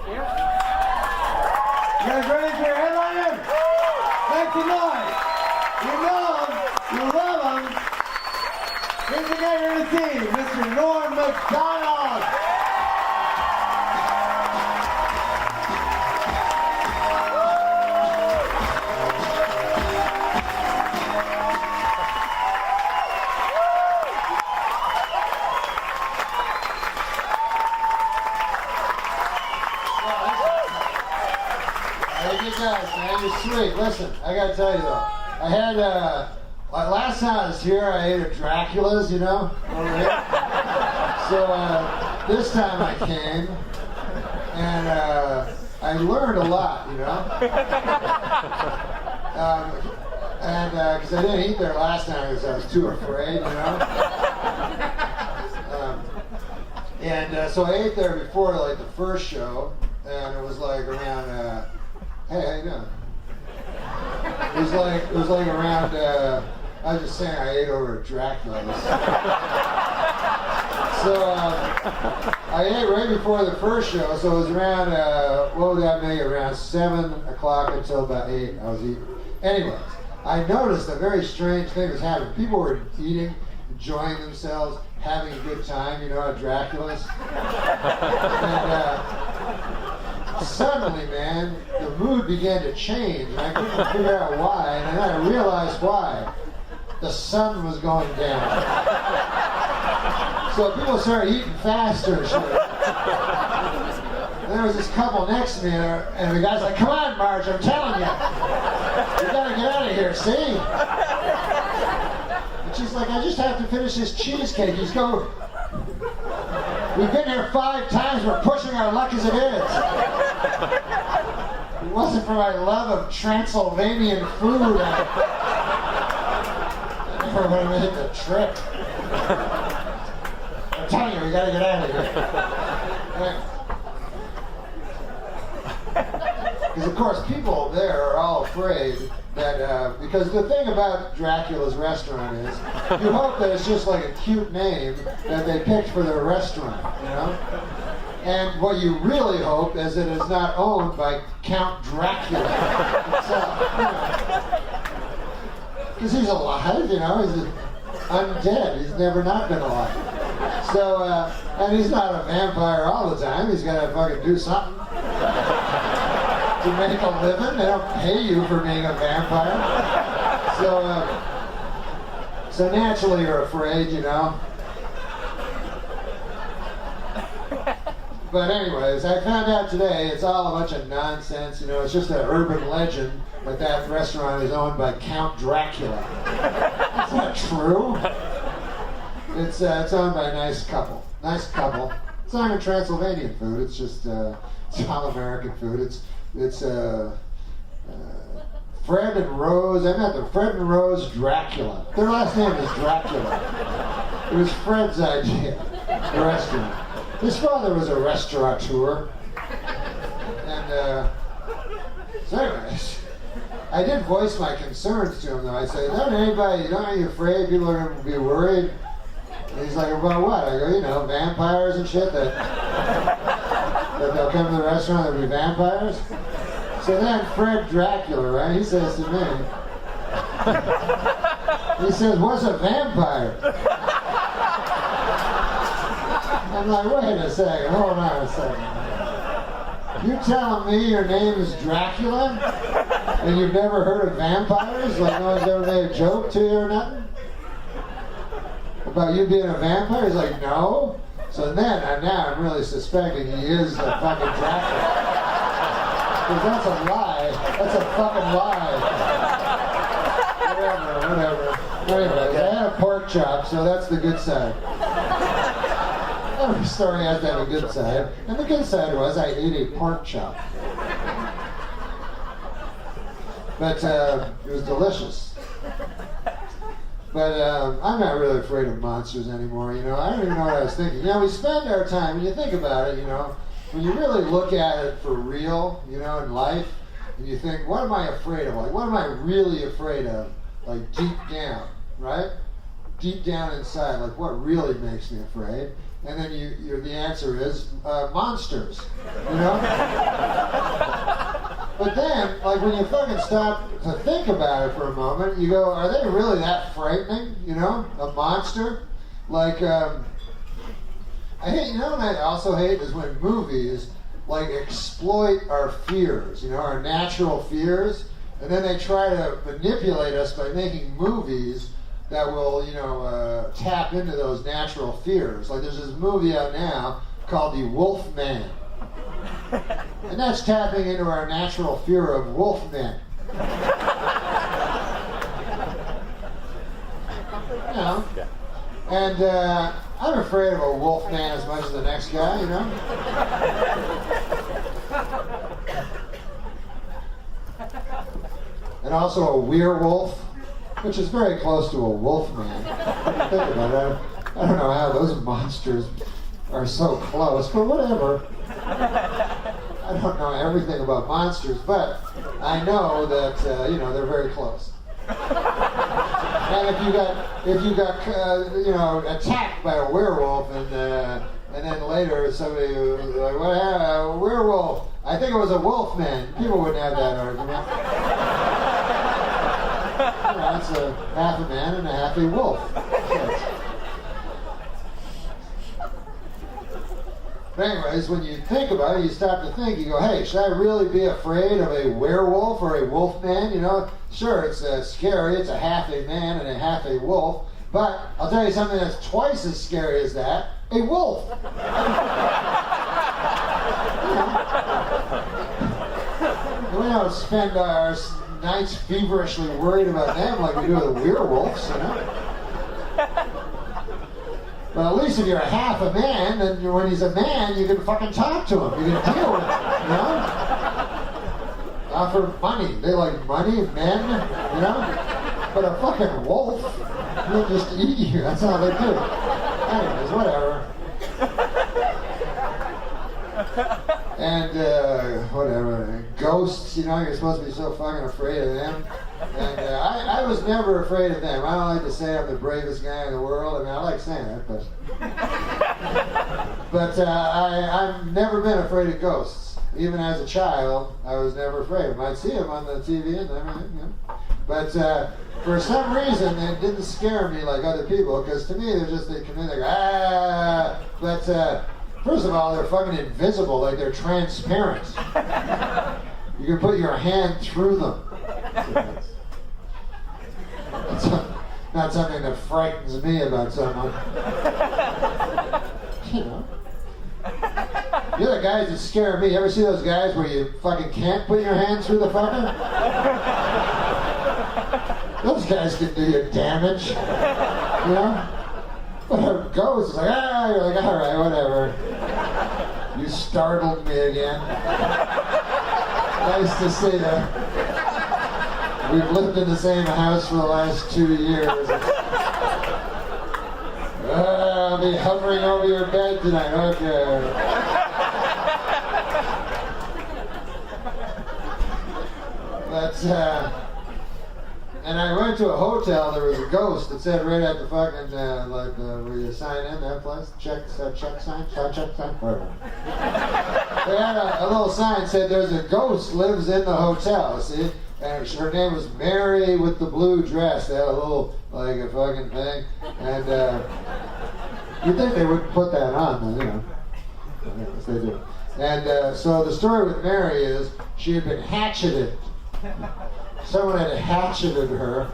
You guys ready for your headliner? Make some noise. You know him. You love him. Here's the guy you're going to see, Mr. NormMacdonald. Hey, you guys, man, you're sweet. Listen, I gotta tell you though, I had, last time I was here, I ate a Dracula's, you know, over here. So, this time I came, and, I learned a lot, you know. Because I didn't eat there last time because I was too afraid, you know. So I ate there before, like, the first show, and it was like around, hey, how you doing? It was like around, I was just saying I ate over at Dracula's. So, I ate right before the first show, so it was around, what would that make, around 7 o'clock until about 8, I was eating. Anyways, I noticed a very strange thing was happening. People were eating, enjoying themselves, having a good time, you know, at Dracula's. And, suddenly, man, the mood began to change, and I couldn't figure out why, and then I realized why. The sun was going down. So people started eating faster and shit. And there was this couple next to me, and the guy's like, come on, Marge, I'm telling you. You gotta get out of here, see? And she's like, I just have to finish this cheesecake. He's going, we've been here 5 times, we're pushing our luck as it is. If it wasn't for my love of Transylvanian food, I never would have made the trip. I'm telling you, we gotta get out of here. Because of course, people there are all afraid that, because the thing about Dracula's restaurant is, you hope that it's just like a cute name that they picked for their restaurant, you know? And what you really hope is that it's not owned by Count Dracula himself, you know? Because he's alive, you know, he's undead, he's never not been alive. So, and he's not a vampire all the time, he's gotta fucking do something to make a living. They don't pay you for being a vampire. So naturally you're afraid, you know. But anyways, I found out today it's all a bunch of nonsense, you know, it's just an urban legend that that restaurant is owned by Count Dracula. That's not true. It's owned by a nice couple. Nice couple. It's not even Transylvanian food, it's just, it's all American food. It's Fred and Rose. I met them. Fred and Rose Dracula. Their last name is Dracula. It was Fred's idea, the restaurant. His father was a restaurateur. And, so anyways, I did voice my concerns to him, though. I said, are you afraid people are going to be worried? And he's like, about what? I go, you know, vampires and shit, that they'll come to the restaurant and be vampires? So then Fred Dracula, right, he says to me, he says, what's a vampire? I'm like, wait a second, hold on a second. You telling me your name is Dracula? And you've never heard of vampires? Like no one's ever made a joke to you or nothing? About you being a vampire? He's like, no. So then, now I'm really suspecting he is a fucking Dracula. Because that's a lie. That's a fucking lie. Whatever. Anyways, I had a pork chop, so that's the good side. Every story has to have a good side. And the good side was I ate a pork chop. But it was delicious. But I'm not really afraid of monsters anymore, you know. I don't even know what I was thinking. You know, we spend our time, when you think about it, you know, when you really look at it for real, you know, in life, and you think, what am I afraid of? Like, what am I really afraid of? Like, deep down, right? Deep down inside, like, what really makes me afraid? And then the answer is monsters, you know? But then, like when you fucking stop to think about it for a moment, you go, are they really that frightening? You know, a monster? Like, I hate, you know what I also hate is when movies like exploit our fears, you know, our natural fears, and then they try to manipulate us by making movies that will, you know, tap into those natural fears. Like there's this movie out now called The Wolf Man. And that's tapping into our natural fear of wolfmen. You know? And I'm afraid of a wolfman as much as the next guy, you know? And also a werewolf, which is very close to a wolfman. Think about it. I don't know how those monsters are so close, but whatever. I don't know everything about monsters, but I know that you know, they're very close. And if you got you know, attacked by a werewolf, and then later somebody was like, "What happened? A werewolf? I think it was a wolf man." People wouldn't have that argument. You know, it's a half a man and a half a wolf. But anyways, when you think about it, you stop to think, you go, hey, should I really be afraid of a werewolf or a wolf man? You know, sure, it's scary, it's a half a man and a half a wolf, but I'll tell you something that's twice as scary as that, a wolf. We don't spend our nights feverishly worried about them like we do the werewolves, you know? But at least if you're a half a man, then when he's a man, you can fucking talk to him. You can deal with him, you know? Offer money. They like money, men, you know? But a fucking wolf, he'll just eat you. That's how they do. Anyways, whatever. And, whatever. Ghosts, you know, you're supposed to be so fucking afraid of them. And I was never afraid of them. I don't like to say I'm the bravest guy in the world. I mean, I like saying it, but I've never been afraid of ghosts. Even as a child, I was never afraid of them. I'd see them on the TV and everything, you know. But for some reason, they didn't scare me like other people, because to me, they're just, they come in, they go, ah. But first of all, they're fucking invisible, like they're transparent. You can put your hand through them. That's not something that frightens me about someone. You know. The other guys that scare me, you ever see those guys where you fucking can't put your hand through the fucker? Those guys can do you damage. You know? But a ghost is like, ah, you're like, alright, whatever. You startled me again. Nice to see that. We've lived in the same house for the last 2 years. I'll be hovering over your bed tonight, okay. But, and I went to a hotel, there was a ghost that said right at the fucking, like, where you sign in, that place, check sign, whatever. They had a little sign that said there's a ghost lives in the hotel, see? And her name was Mary with the blue dress. They had a little, like, a fucking thing. And you'd think they wouldn't put that on, but, you know. Yes, they do. And so the story with Mary is she had been hatcheted. Someone had hatcheted her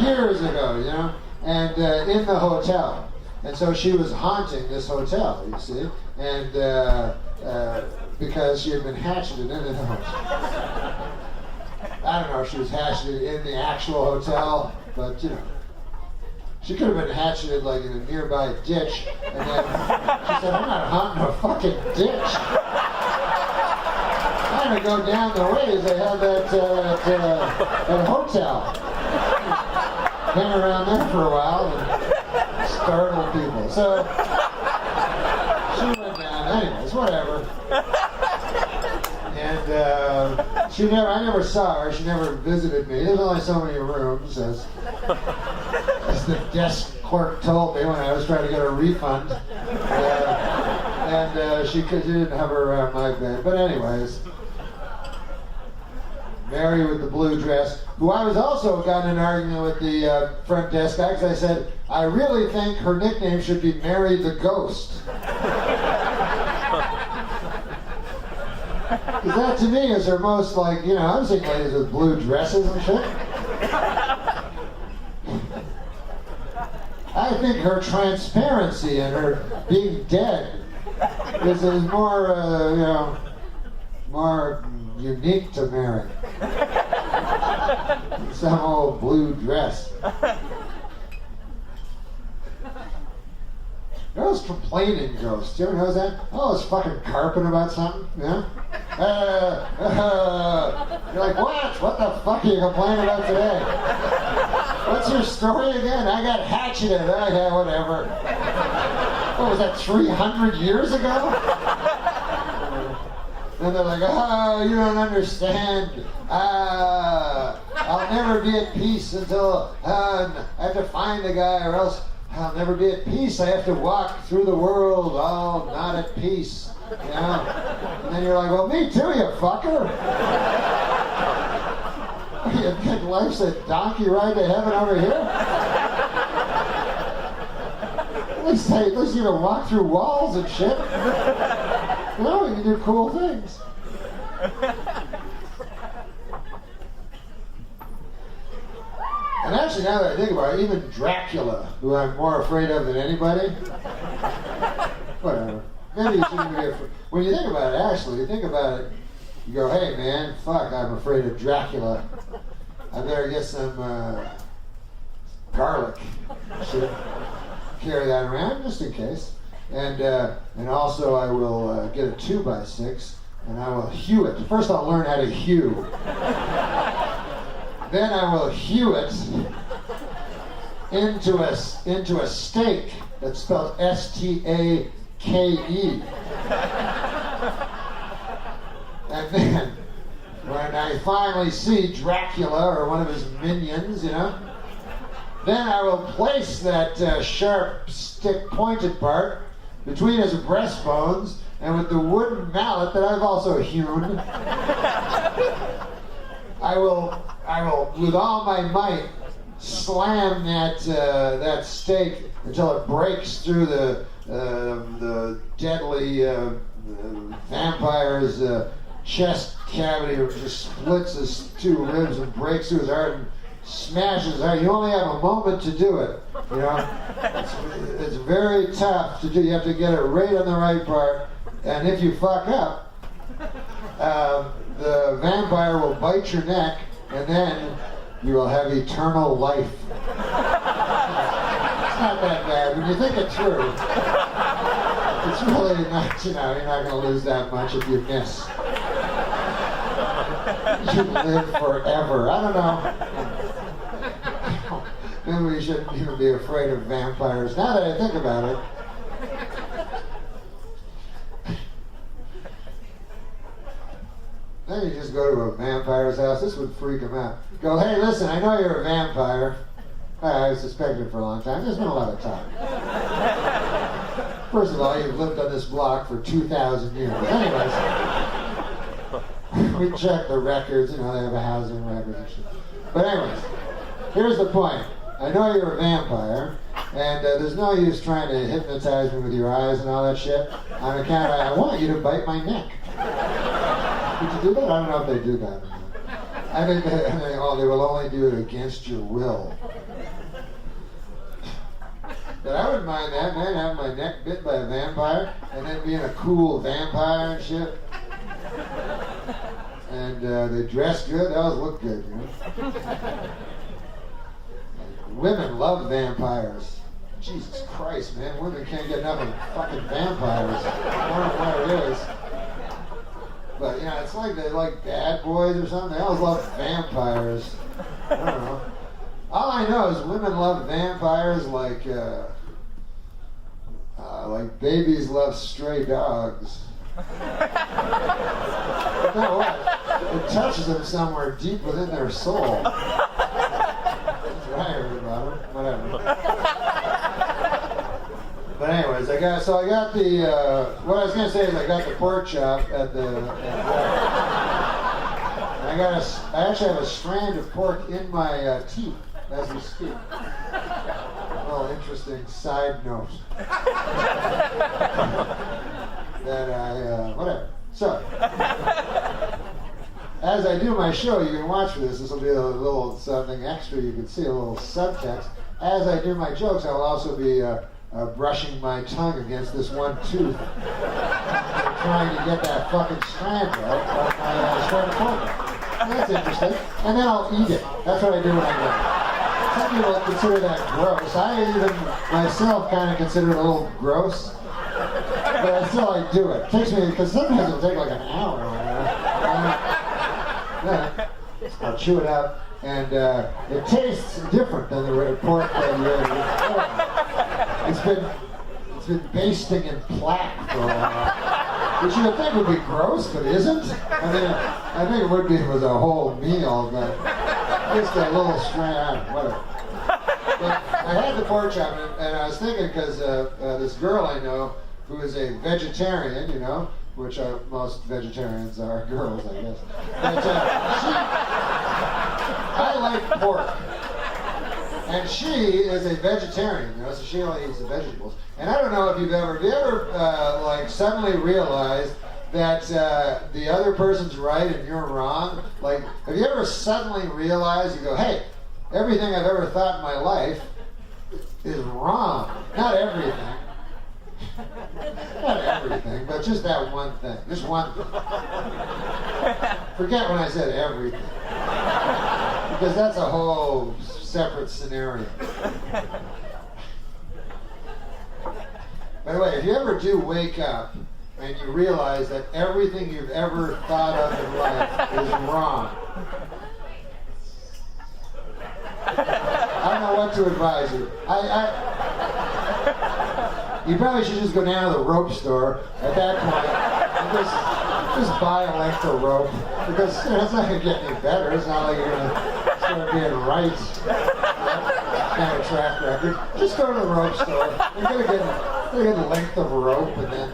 years ago, you know, and in the hotel. And so she was haunting this hotel, you see, and because she had been hatcheted in the hotel. I don't know if she was hatcheted in the actual hotel, but, you know. She could have been hatcheted like in a nearby ditch, and then she said, I'm not haunting a fucking ditch. I'm gonna go down the ways they have that hotel. Hang around there for a while and startle people. So she went down, anyways, whatever. And I never saw her, she never visited me. There's only so many rooms, as the desk clerk told me when I was trying to get a refund. And she didn't have her around my bed. But anyways, Mary with the blue dress, who I was also got in an argument with the front desk guy because I said, I really think her nickname should be Mary the Ghost. Because that to me is her most like, you know, I've seen ladies with blue dresses and shit. I think her transparency and her being dead is more, you know, more unique to Mary. Some old blue dress. Those complaining ghosts, you ever notice that? Oh, it's fucking carping about something, yeah? You're like, what? What the fuck are you complaining about today? What's your story again? I got hatcheted. Yeah, whatever. What was that, 300 years ago? Then they're like, you don't understand. I'll never be at peace until I have to find a guy, or else I'll never be at peace. I have to walk through the world all not at peace. You know? And then you're like, well, me too, you fucker. You think life's a donkey ride to heaven over here? At least you can walk through walls and shit. You know, you can do cool things. And actually, now that I think about it, even Dracula, who I'm more afraid of than anybody, whatever. Maybe you shouldn't be afraid. When you think about it, actually, you think about it, you go, hey man, fuck, I'm afraid of Dracula. I better get some garlic. Should carry that around just in case. And also I will get a 2x6 and I will hew it. First I'll learn how to hew. Then I will hew it into a steak that's spelled S-T-A-K-E. And then when I finally see Dracula or one of his minions, you know, then I will place that sharp stick pointed part between his breastbones and with the wooden mallet that I've also hewn, I will with all my might slam that steak until it breaks through the deadly vampire's chest cavity, or just splits his two ribs and breaks through his heart and smashes his heart. You only have a moment to do it, you know. It's very tough to do. You have to get it right on the right part, and if you fuck up, the vampire will bite your neck, and then you will have eternal life. It's not that bad when you think it through. It's really not, you know, you're not going to lose that much if you miss. You live forever. I don't know. Maybe we shouldn't even be afraid of vampires. Now that I think about it. Then you just go to a vampire's house. This would freak him out. Go, hey, listen, I know you're a vampire. I suspected for a long time. There's been a lot of time. First of all, you've lived on this block for 2,000 years. Anyways, we check the records. You know, they have a housing record and shit. But anyways, here's the point. I know you're a vampire, and there's no use trying to hypnotize me with your eyes and all that shit. On account of, I want you to bite my neck. Did you do that? I don't know if they do that or not. I think they will only do it against your will. But I wouldn't mind that, man, having my neck bit by a vampire, and then being a cool vampire and shit. And they dress good, they always look good, you know. Women love vampires. Jesus Christ, man, women can't get enough of fucking vampires. I don't know what it is. But, you know, it's like they like bad boys or something. They always love vampires. I don't know. All I know is women love vampires like babies love stray dogs. You know what? It touches them somewhere deep within their soul. That's what I heard about them. Whatever. But anyways, I got the, what I was going to say is I got the pork chop at the, I I actually have a strand of pork in my teeth as we speak. A little interesting side note. That whatever. So, as I do my show, you can watch for this. This will be a little something extra. You can see a little subtext. As I do my jokes, I will also be brushing my tongue against this one tooth, trying to get that fucking strand out of my strand of pork. That's interesting. And then I'll eat it. That's what I do when I go. Some people consider that gross. I even myself kind of consider it a little gross. But still I do it. It takes me, because sometimes it'll take like an hour. I'll chew it out, and it tastes different than the pork that you had. It's been basting in plaque for a while, which you would think would be gross, but isn't. I mean, I think it would be if it was a whole meal, but just a little strand, whatever. But I had the pork chop, and I was thinking, because this girl I know who is a vegetarian, you know, which most vegetarians are girls, I guess. But I like pork. And she is a vegetarian, you know, so she only eats the vegetables. And I don't know if you've ever like suddenly realized that the other person's right and you're wrong? Like, have you ever suddenly realized, you go, hey, everything I've ever thought in my life is wrong. Not everything. Not everything, but just that one thing. Just one thing. Forget when I said everything. Because that's a whole separate scenario. By the way, if you ever do wake up and you realize that everything you've ever thought of in life is wrong, I don't know what to advise you. You probably should just go down to the rope store at that point and just buy a length of rope, because it's not going to get any better. It's not like you're going to start being right kind of track record. Just go to the rope store and get a length of rope, and then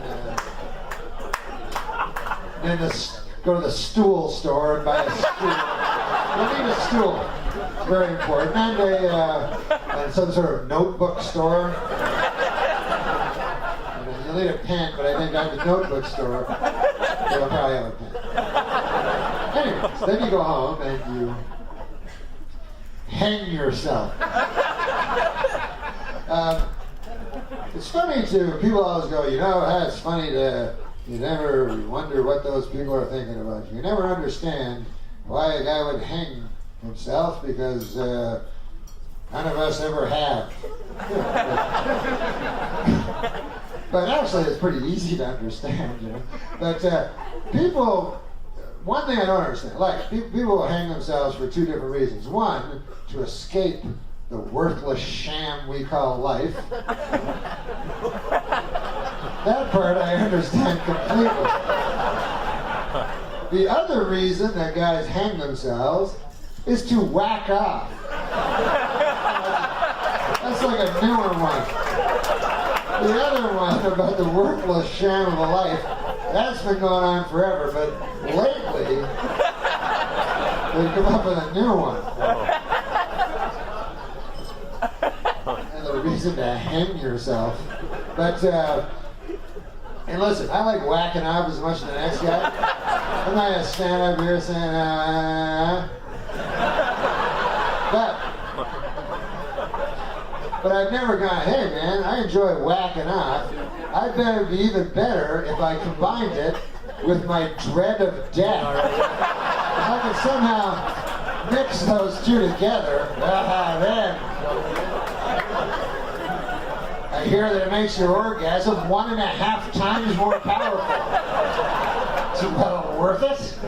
go to the stool store and buy a stool. You need a stool. It's very important. And some sort of notebook store. You'll need a pen, but I think at the notebook store, they'll probably have a pen. Anyways, then you go home and you hang yourself. It's funny too, people always go, you know, it's funny to, you never wonder what those people are thinking about you. You never understand why a guy would hang himself, because none of us ever have. But actually, it's pretty easy to understand, you know. But people, one thing I don't understand, like, people hang themselves for two different reasons. One, to escape the worthless sham we call life. That part I understand completely. The other reason that guys hang themselves is to whack off. That's like a newer one. The other one about the worthless sham of a life, that's been going on forever, but lately, they've come up with a new one. And the reason to hang yourself. But, and listen, I like whacking off as much as the next guy. I'm not going to stand up here saying, But I've never gone, hey man, I enjoy whacking off. I bet it'd be even better if I combined it with my dread of death. If I could somehow mix those two together, then I hear that it makes your orgasm 1.5 times more powerful. So, well, worth it?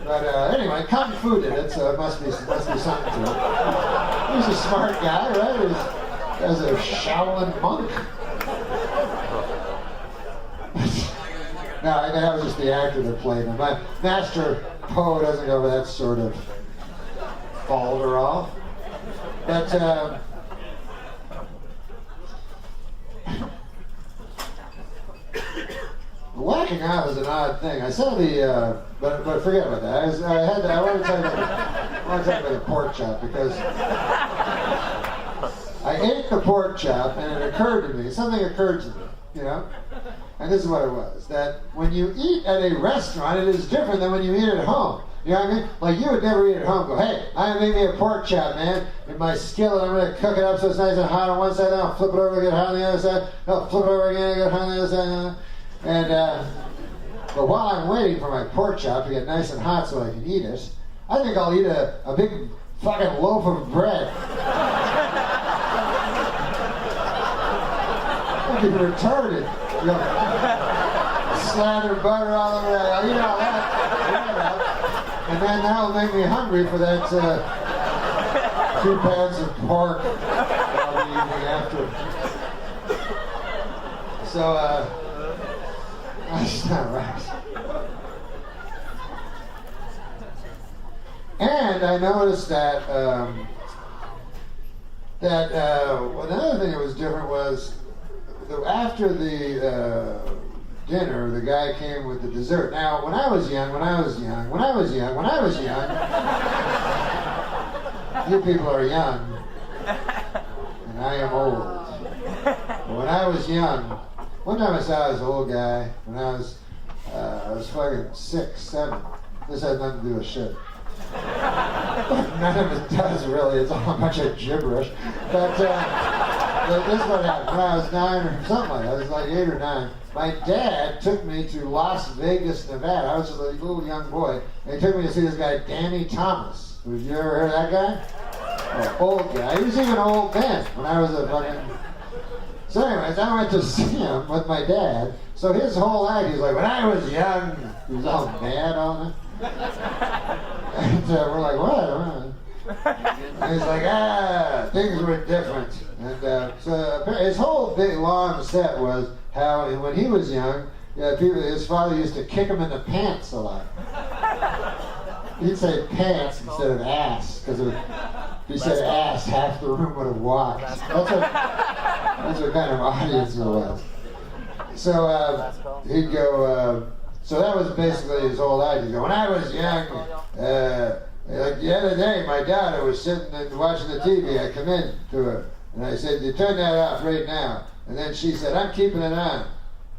But anyway, Kung Fu did it, so it must be something to it. He's a smart guy, right? As a Shaolin monk. No, that was just the actor that played him. My Master Po doesn't go with that sort of falderall. But whacking off is an odd thing. I saw the, but forget about that. I want to talk about the pork chop because I ate the pork chop and it occurred to me, something occurred to me, you know? And this is what it was, that when you eat at a restaurant, it is different than when you eat at home. You know what I mean? Like you would never eat at home. Go, hey, I'm gonna make me a pork chop, man. In my skillet, I'm gonna cook it up so it's nice and hot on one side. Then I'll flip it over, get hot on the other side. I'll flip it over again, get hot on the other side. And but while I'm waiting for my pork chop to get nice and hot so I can eat it, I think I'll eat a big fucking loaf of bread. I'll be retarded. You know, slather butter all over that. I'll eat all that. And then that'll make me hungry for that 2 pounds of pork I'll be eating after. So, that's not right. And I noticed that, another thing that was different was, after the dinner, the guy came with the dessert. Now, when I was young, you people are young, and I am old. But when I was young, one time I saw this old guy, when I was fucking 6, 7. This had nothing to do with shit. None of it does, really. It's all a bunch of gibberish. But this is what happened. When I was 9 or something like that, I was like 8 or 9, my dad took me to Las Vegas, Nevada. I was just a little young boy. And he took me to see this guy, Danny Thomas. Have you ever heard of that guy? Oh, old guy. He was even old then when I was a fucking... So anyways, I went to see him with my dad. So his whole act, he was like, when I was young, he was all mad on it. And we're like, what? And he's like, things were different. And so his whole big long set was how when he was young, his father used to kick him in the pants a lot. He'd say pants instead of ass, because if he said ass, half the room would have walked. That's what kind of audience it was. So he'd go, so that was basically his whole idea. When I was young, like the other day, my daughter was sitting and watching the TV. I come in to her, and I said, you turn that off right now. And then she said, I'm keeping it on.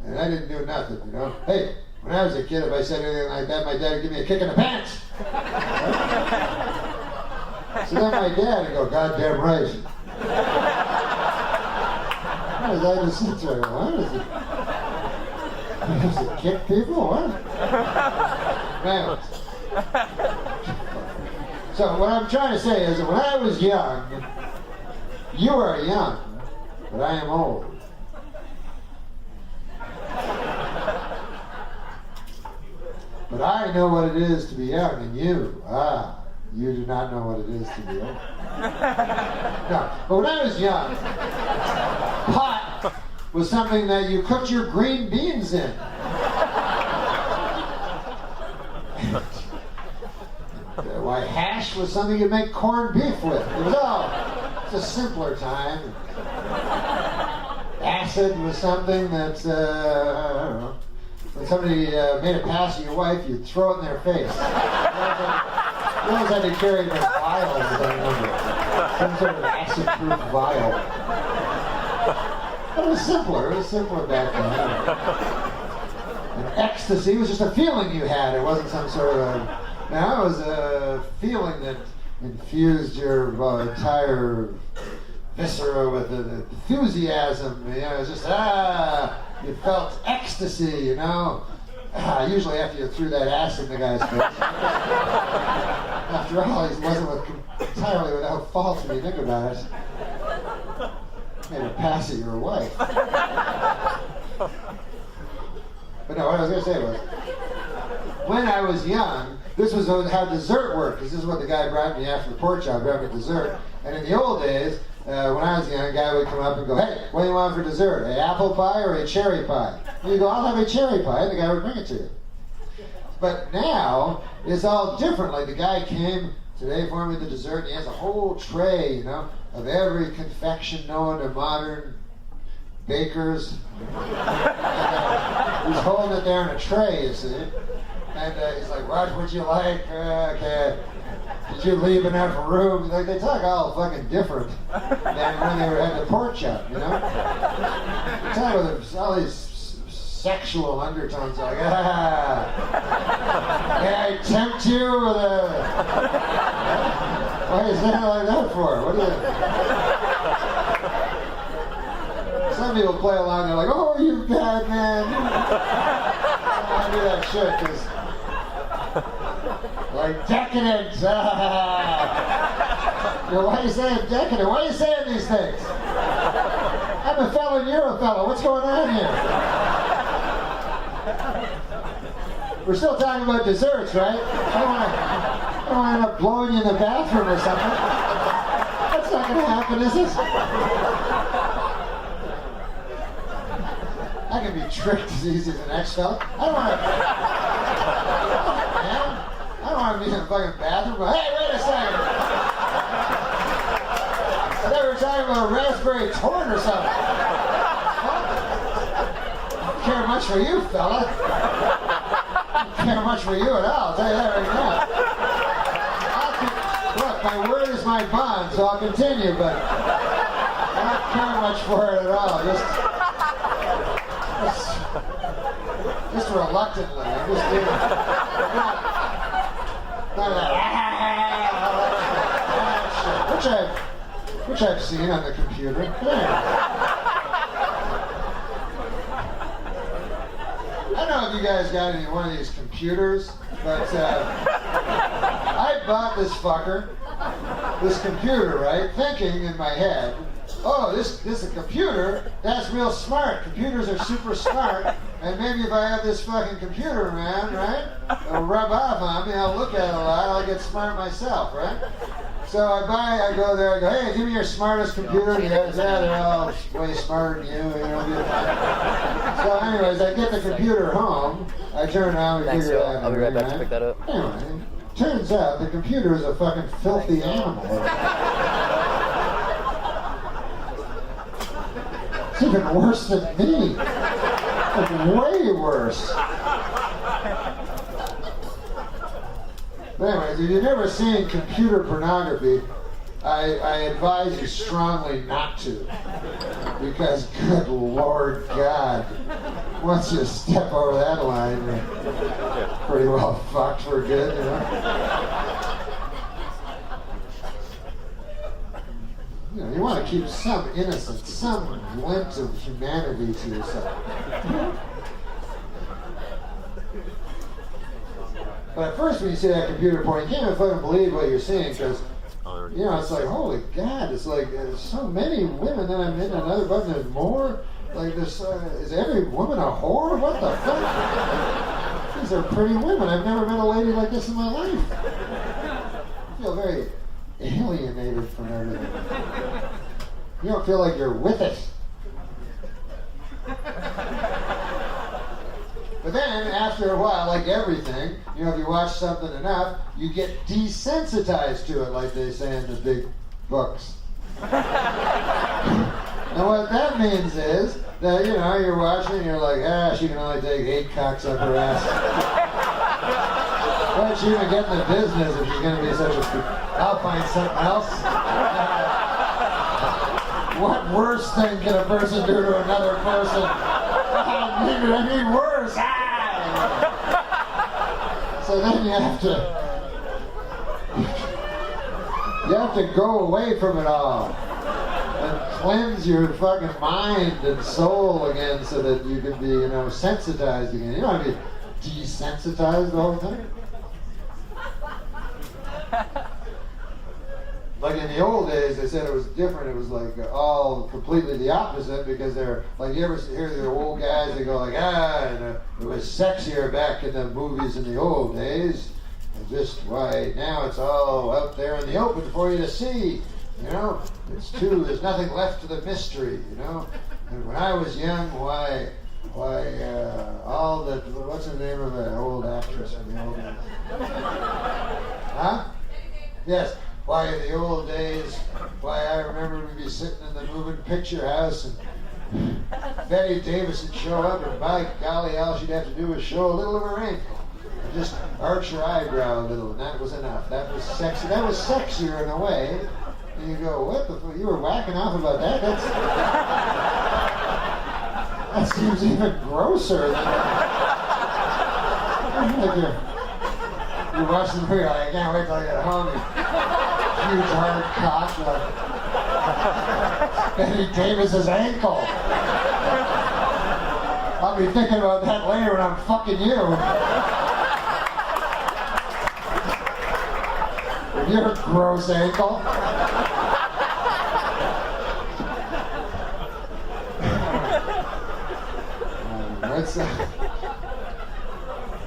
And I didn't do nothing, you know. Hey, when I was a kid, if I said anything like that, my dad would give me a kick in the pants. So then my dad would go, goddamn right. I just sit there, what is it? Does it kick people? What? Man. So what I'm trying to say is that when I was young, you are young, but I am old. But I know what it is to be young, and you do not know what it is to be old. No, but when I was young, pot was something that you cooked your green beans in. Why, hash was something you'd make corned beef with. It was it's a simpler time. Acid was something that, I don't know, when somebody made a pass at your wife, you'd throw it in their face. You always had to carry their vials, as I remember. Some sort of acid-proof vial. But it was simpler back then. And ecstasy was just a feeling you had. It wasn't some sort of... Now it was a feeling that infused your entire viscera with enthusiasm. You know, it was just, you felt ecstasy, you know. Usually after you threw that acid in the guy's face. After all, he wasn't entirely without fault when you think about it. Made a pass at your wife. But no, what I was going to say was, when I was young, this was how dessert worked, because this is what the guy brought me after the pork chop, brought me dessert. And in the old days, when I was young, a guy would come up and go, hey, what do you want for dessert? An apple pie or a cherry pie? And you go, I'll have a cherry pie, and the guy would bring it to you. But now, it's all different. Like the guy came today for me with the dessert, and he has a whole tray, you know, of every confection known to modern bakers. And, he's holding it there in a tray, you see. And he's like, what would you like? Okay. Did you leave enough room? Like, they talk all fucking different than when they had the pork chop, you know? They talk with all these sexual undertones, like, may I tempt you with a... Why is that like that for? What do you... Some people play along, they're like, oh, you bad man. I do that shit, because... Like, decadent. You know, why are you saying decadent? Why are you saying these things? I'm a fellow and you're a fellow. What's going on here? We're still talking about desserts, right? I don't want to end up blowing you in the bathroom or something. That's not going to happen, is it? I can be tricked as easy as the next fella. I don't want to be in the fucking bathroom, but hey, wait a second. I thought we were talking about a raspberry torte or something. I don't care much for you, fella. I don't care much for you at all, I'll tell you that right now. Look, my word is my bond, so I'll continue, but I don't care much for it at all. Just reluctantly. I'm just doing it. Which I've seen on the computer. Yeah. I don't know if you guys got any one of these computers, but I bought this fucker, this computer, right? Thinking in my head, oh, this is a computer, that's real smart. Computers are super smart, and maybe if I have this fucking computer around, right, it'll rub off on me, I'll look at it a lot, I'll get smart myself, right? So I go there, I go, hey, give me your smartest computer. Yeah, they're all way smarter than you, you know. So anyways, I get the computer home, I turn around and figure it out. I'll be right back to pick that up. Anyway, turns out the computer is a fucking filthy animal. It's even worse than me. Like, way worse. But anyways, if you've never seen computer pornography, I advise you strongly not to. Because, good Lord God, once you step over that line, you're pretty well fucked for good, you know? You know, you want to keep some innocence, some glint of humanity to yourself. But at first when you see that computer porn, you can't even fucking believe what you're seeing, because, you know, it's like, holy God, it's like, there's so many women, then I'm in another button, there's more. Like, there's, is every woman a whore? What the fuck? These are pretty women. I've never met a lady like this in my life. I feel very alienated from everything. You don't feel like you're with it. But then, after a while, like everything, you know, if you watch something enough, you get desensitized to it, like they say in the big books. And what that means is that, you know, you're watching and you're like, she can only take 8 cocks up her ass. Why don't you even get in the business if she's going to be such a... I'll find something else. What worse thing can a person do to another person? I need worse. So then you have to go away from it all and cleanse your fucking mind and soul again so that you can be, you know, sensitized again. You don't want to be desensitized the whole time. Like in the old days, they said it was different. It was like all completely the opposite, because they're like, you ever hear the old guys, they go like, and it was sexier back in the movies in the old days. And just why now it's all out there in the open for you to see. You know, there's nothing left to the mystery. You know, and when I was young, all the what's the name of the old actress from the old days? Huh? Yes. Why in the old days, I remember we'd be sitting in the moving picture house and Betty Davis would show up, and by golly, all she'd have to do was show a little of her ankle. Just arch her eyebrow a little, and that was enough. That was sexy. That was sexier in a way. And you go, what the fuck? You were whacking off about that? That seems even grosser than like you're watching the movie, like, I can't wait till I get home. Huge hard cock, like Betty Davis's ankle. I'll be thinking about that later when I'm fucking you. Your gross ankle.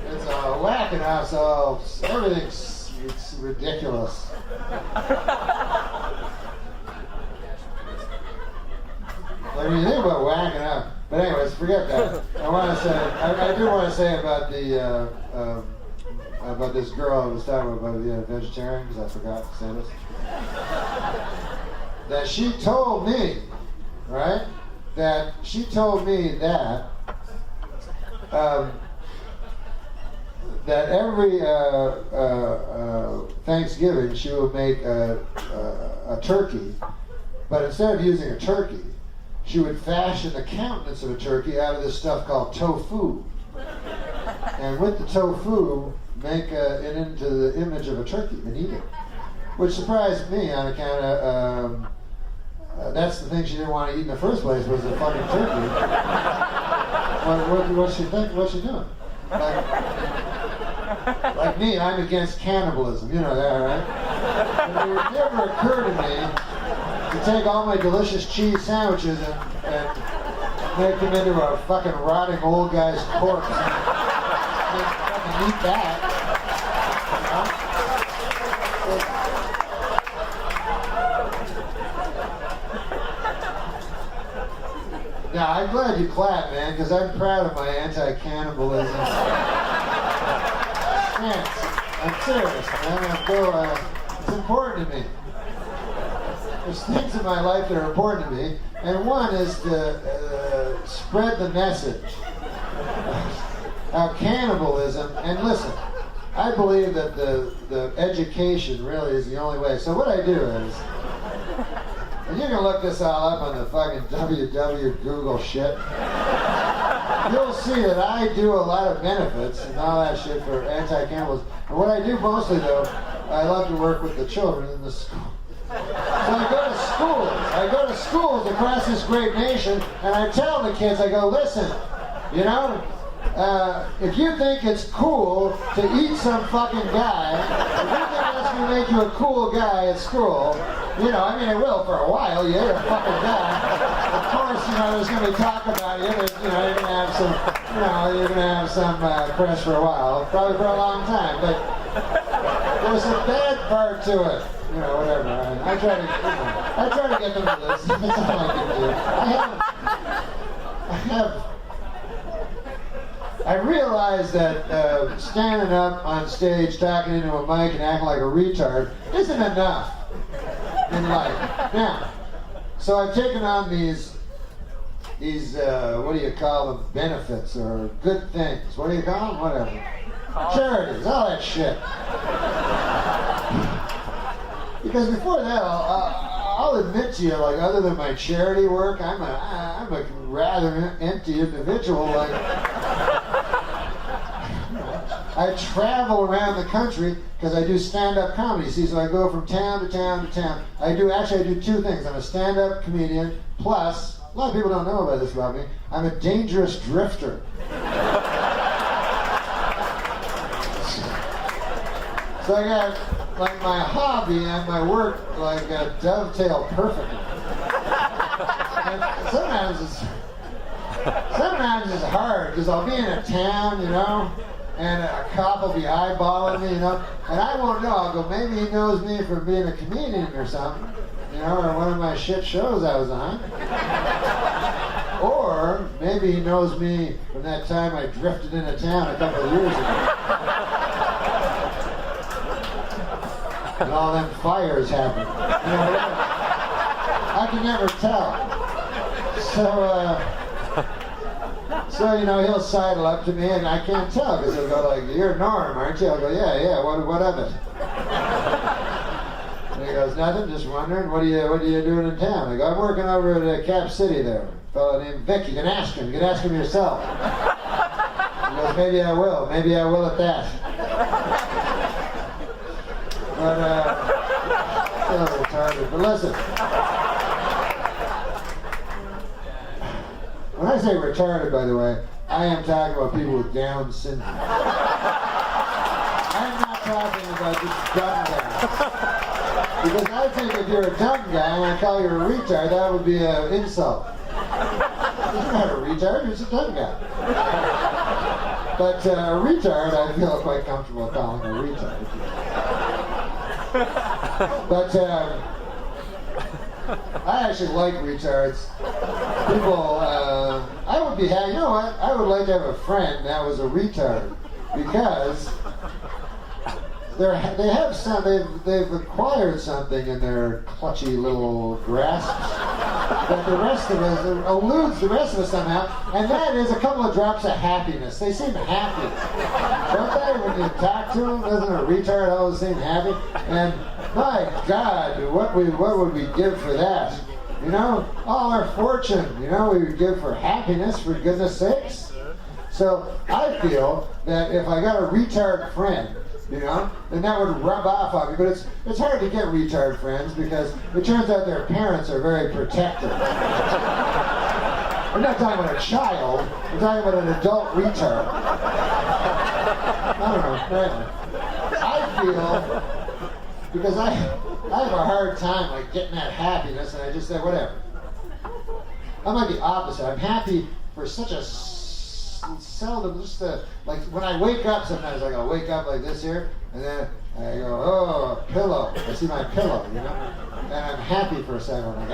It's whacking out, so everything's it's ridiculous. Like when you think about whacking out, but anyways, forget that. I want to say, I do want to say about the about this girl I was talking about the vegetarian, because I forgot to say this. That she told me, right? That she told me that. That every Thanksgiving she will make a turkey, but instead of using a turkey, she would fashion the countenance of a turkey out of this stuff called tofu. And with the tofu, make it into the image of a turkey and eat it. Which surprised me on account of, that's the thing she didn't want to eat in the first place, was the fucking turkey. What's she think? What's she doing? Like me, I'm against cannibalism. You know that, right? But it never occurred to me to take all my delicious cheese sandwiches and make them into a fucking rotting old guy's corpse and fucking eat that. Now, I'm glad you clapped, man, because I'm proud of my anti-cannibalism stance. I'm serious, man. It's important to me. There's things in my life that are important to me, and one is to spread the message of cannibalism. And listen, I believe that the education really is the only way. So what I do is, and you can look this all up on the fucking www Google shit. You'll see that I do a lot of benefits and all that shit for anti-cannibalism. And what I do mostly, though, I love to work with the children in the school. So I go to schools across this great nation, and I tell the kids, I go, listen, you know, if you think it's cool to eat some fucking guy, if you think that's going to make you a cool guy at school, you know, I mean, it will for a while. You're a fucking guy. Of course, you know, there's going to be talk about you. But, you know, you're going to have some, press for a while, probably for a long time. But there's a bad part to it. You know, whatever. I try to get them to listen. That's all I can do. I realize that standing up on stage, talking into a mic, and acting like a retard isn't enough in life. Now, so I've taken on these what do you call them, benefits or good things. What do you call them? Whatever. Charities, all that shit. Because before that, I'll admit to you, like, other than my charity work, I'm a rather empty individual. Like, I travel around the country because I do stand-up comedy. See, so I go from town to town to town. I do two things. I'm a stand-up comedian, plus, a lot of people don't know about this about me, I'm a dangerous drifter. So I got, like, my hobby and my work, like, dovetail perfectly. And sometimes it's hard, because I'll be in a town, you know, and a cop will be eyeballing me, you know, and I won't know. I'll go, maybe he knows me for being a comedian or something, you know, or one of my shit shows I was on. Or maybe he knows me from that time I drifted into town a couple of years ago. And all them fires happened. You know, I can never tell. So, So, you know, he'll sidle up to me and I can't tell because he'll go like, "You're Norm, aren't you?" I'll go, yeah, what of it? And he goes, "Nothing, just wondering, what are you doing in town?" I go, "I'm working over at Cap City there. A fellow named Vic, you can ask him yourself." He goes, maybe I will at that. But, still retarded. But listen. When I say retarded, by the way, I am talking about people with Down syndrome. I'm not talking about just dumb guys. Because I think if you're a dumb guy and I call you a retard, that would be an insult. You're not a retard, you're just a dumb guy. But a retard, I feel quite comfortable calling a retard. But I actually like retards. People, I would be happy. You know what? I would like to have a friend that was a retard because they've acquired something in their clutchy little grasps that the rest of us eludes the rest of us somehow, and that is a couple of drops of happiness. They seem happy, don't they? When you talk to them, doesn't a retard always seem happy? And my God, what would we give for that? You know, all our fortune, you know, we would give for happiness, for goodness sakes. So I feel that if I got a retard friend, you know, then that would rub off on me. But it's hard to get retard friends because it turns out their parents are very protective. We're not talking about a child, we're talking about an adult retard. I don't know, apparently. I feel, because I have a hard time like getting that happiness, and I just say whatever. I'm like the opposite. I'm happy for such a seldom, just like when I wake up, sometimes I gotta wake up like this here, and then I go, oh, a pillow. I see my pillow, you know, and I'm happy for a second. I'm like, I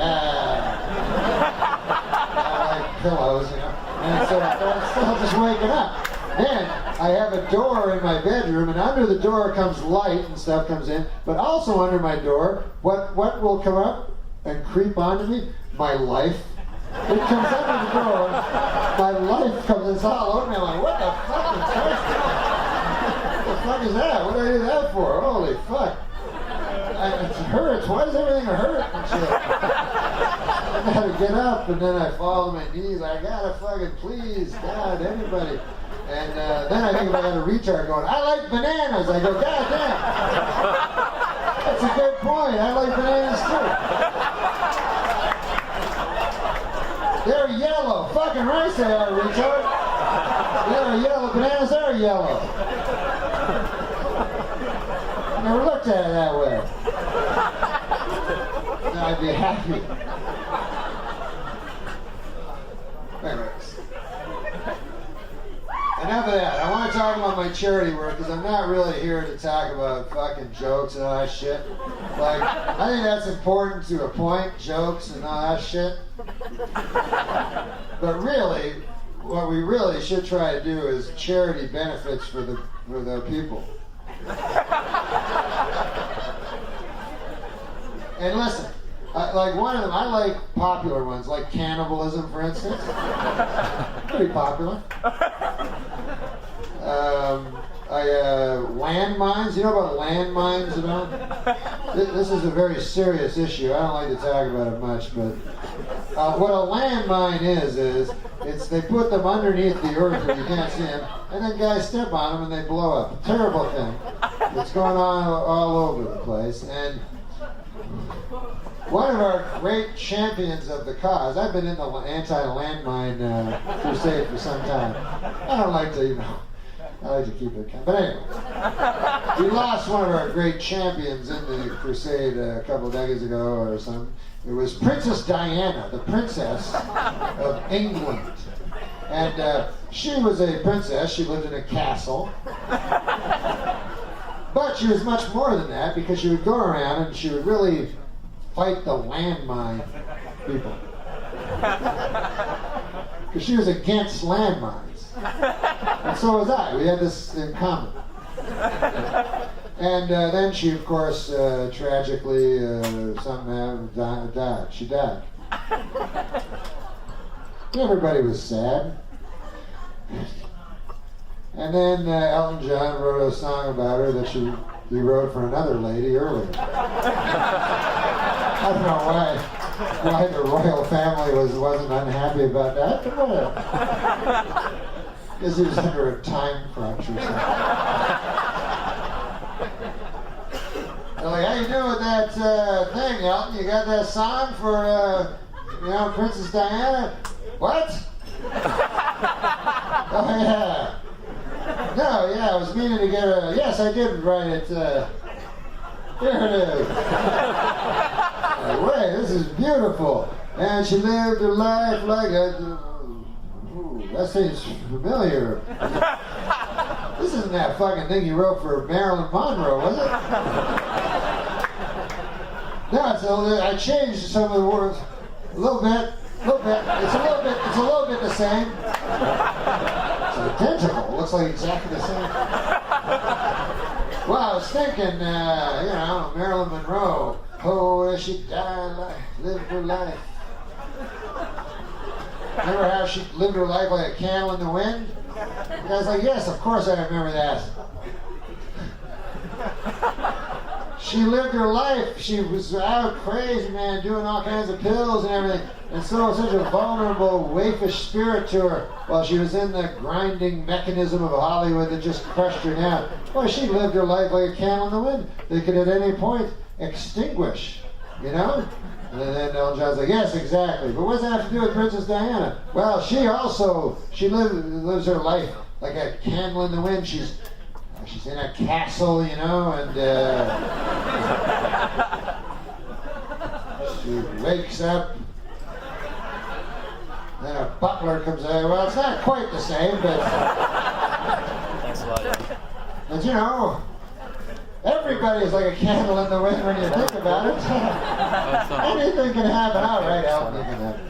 like pillows, you know, and so I'm still just waking up. Then I have a door in my bedroom, and under the door comes light and stuff comes in, but also under my door, what will come up and creep onto me? My life. It comes under the door, my life comes, it's all over me. I'm like, what the fuck is that? What the fuck is that? What did I do that for? Holy fuck. It hurts. Why does everything hurt and shit? I gotta get up, and then I fall to my knees. I gotta fucking please, God, anybody. And then I think about a retard going, I like bananas. I go, God damn. That's a good point. I like bananas too. They're yellow. Fucking right they are, retard. They're yellow. Bananas are yellow. I never looked at it that way. Then I'd be happy. Anyways. Enough of that. I want to talk about my charity work because I'm not really here to talk about fucking jokes and all that shit. Like, I think that's important to a point, jokes and all that shit. But really, what we really should try to do is charity benefits for the people. And listen, like one of them, I like popular ones, like cannibalism, for instance. Pretty popular. Landmines. You know about landmines at all? This is a very serious issue. I don't like to talk about it much, but what a landmine is it's they put them underneath the earth where you can't see them, and then guys step on them and they blow up. A terrible thing. It's going on all over the place. And one of our great champions of the cause, I've been in the anti-landmine crusade for some time. I don't like to, I like to keep it. But anyway, we lost one of our great champions in the crusade a couple of decades ago or something. It was Princess Diana, the princess of England. And she was a princess. She lived in a castle. But she was much more than that because she would go around and she would really fight the landmine people. Because she was against landmines. And so was I. We had this in common. And then she, of course, tragically, something died. She died. Everybody was sad. And then Elton John wrote a song about her that he wrote for another lady earlier. I don't know why the royal family wasn't unhappy about that, but whatever. Guess he was under a time crunch or something. They're like, how you doing with that thing, Elton? You got that song for, Princess Diana? What? Oh, yeah. No, yeah, I was meaning to get a... Yes, I did write it. Here it is. Wait, this is beautiful. And she lived her life like a... Ooh, that seems familiar. This isn't that fucking thing you wrote for Marilyn Monroe, was it? No, I changed some of the words a little bit. It's a little bit the same. It's identical. It looks like exactly the same. Well, I was thinking, Marilyn Monroe. Oh, she died, lived her life. Remember how she lived her life like a candle in the wind? The guy's like, yes, of course I remember that. She lived her life. She was out crazy, man, doing all kinds of pills and everything. And so such a vulnerable, waifish spirit to her while she was in the grinding mechanism of Hollywood that just crushed her down. Well, she lived her life like a candle in the wind. They could at any point extinguish, you know? And then Elton John's like, yes, exactly. But what does that have to do with Princess Diana? Well, she lives her life like a candle in the wind. She's in a castle, and she wakes up. Then a butler comes out. Well, it's not quite the same, but... Thanks a lot. But everybody is like a candle in the wind when you think about it. Anything can happen. All right, Elton, you can happen.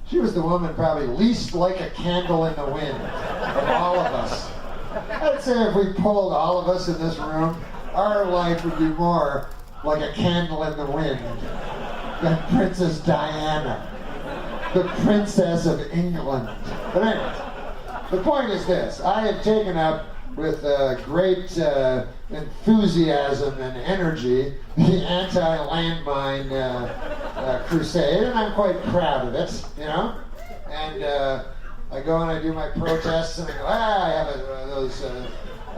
She was the woman probably least like a candle in the wind of all of us. I'd say if we polled all of us in this room, our life would be more like a candle in the wind than Princess Diana, the Princess of England. But anyway, the point is this. I have taken up with great enthusiasm and energy the anti-landmine crusade, and I'm quite proud of it, And I go and I do my protests, and I go, I have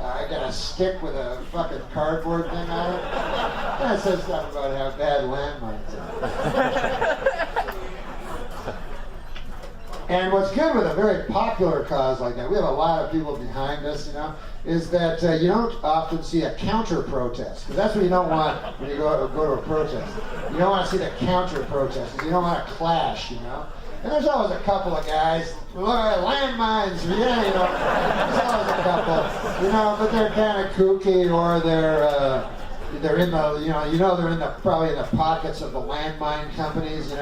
I got a stick with a fucking cardboard thing on it. And it says stuff about how bad landmines are. And what's good with a very popular cause like that, we have a lot of people behind us, is that you don't often see a counter-protest. Because that's what you don't want when you go to a protest. You don't want to see the counter-protest, because you don't want to clash, And there's always a couple of guys, landmines, there's always a couple, but they're kind of kooky, or they're in the, they're probably in the pockets of the landmine companies,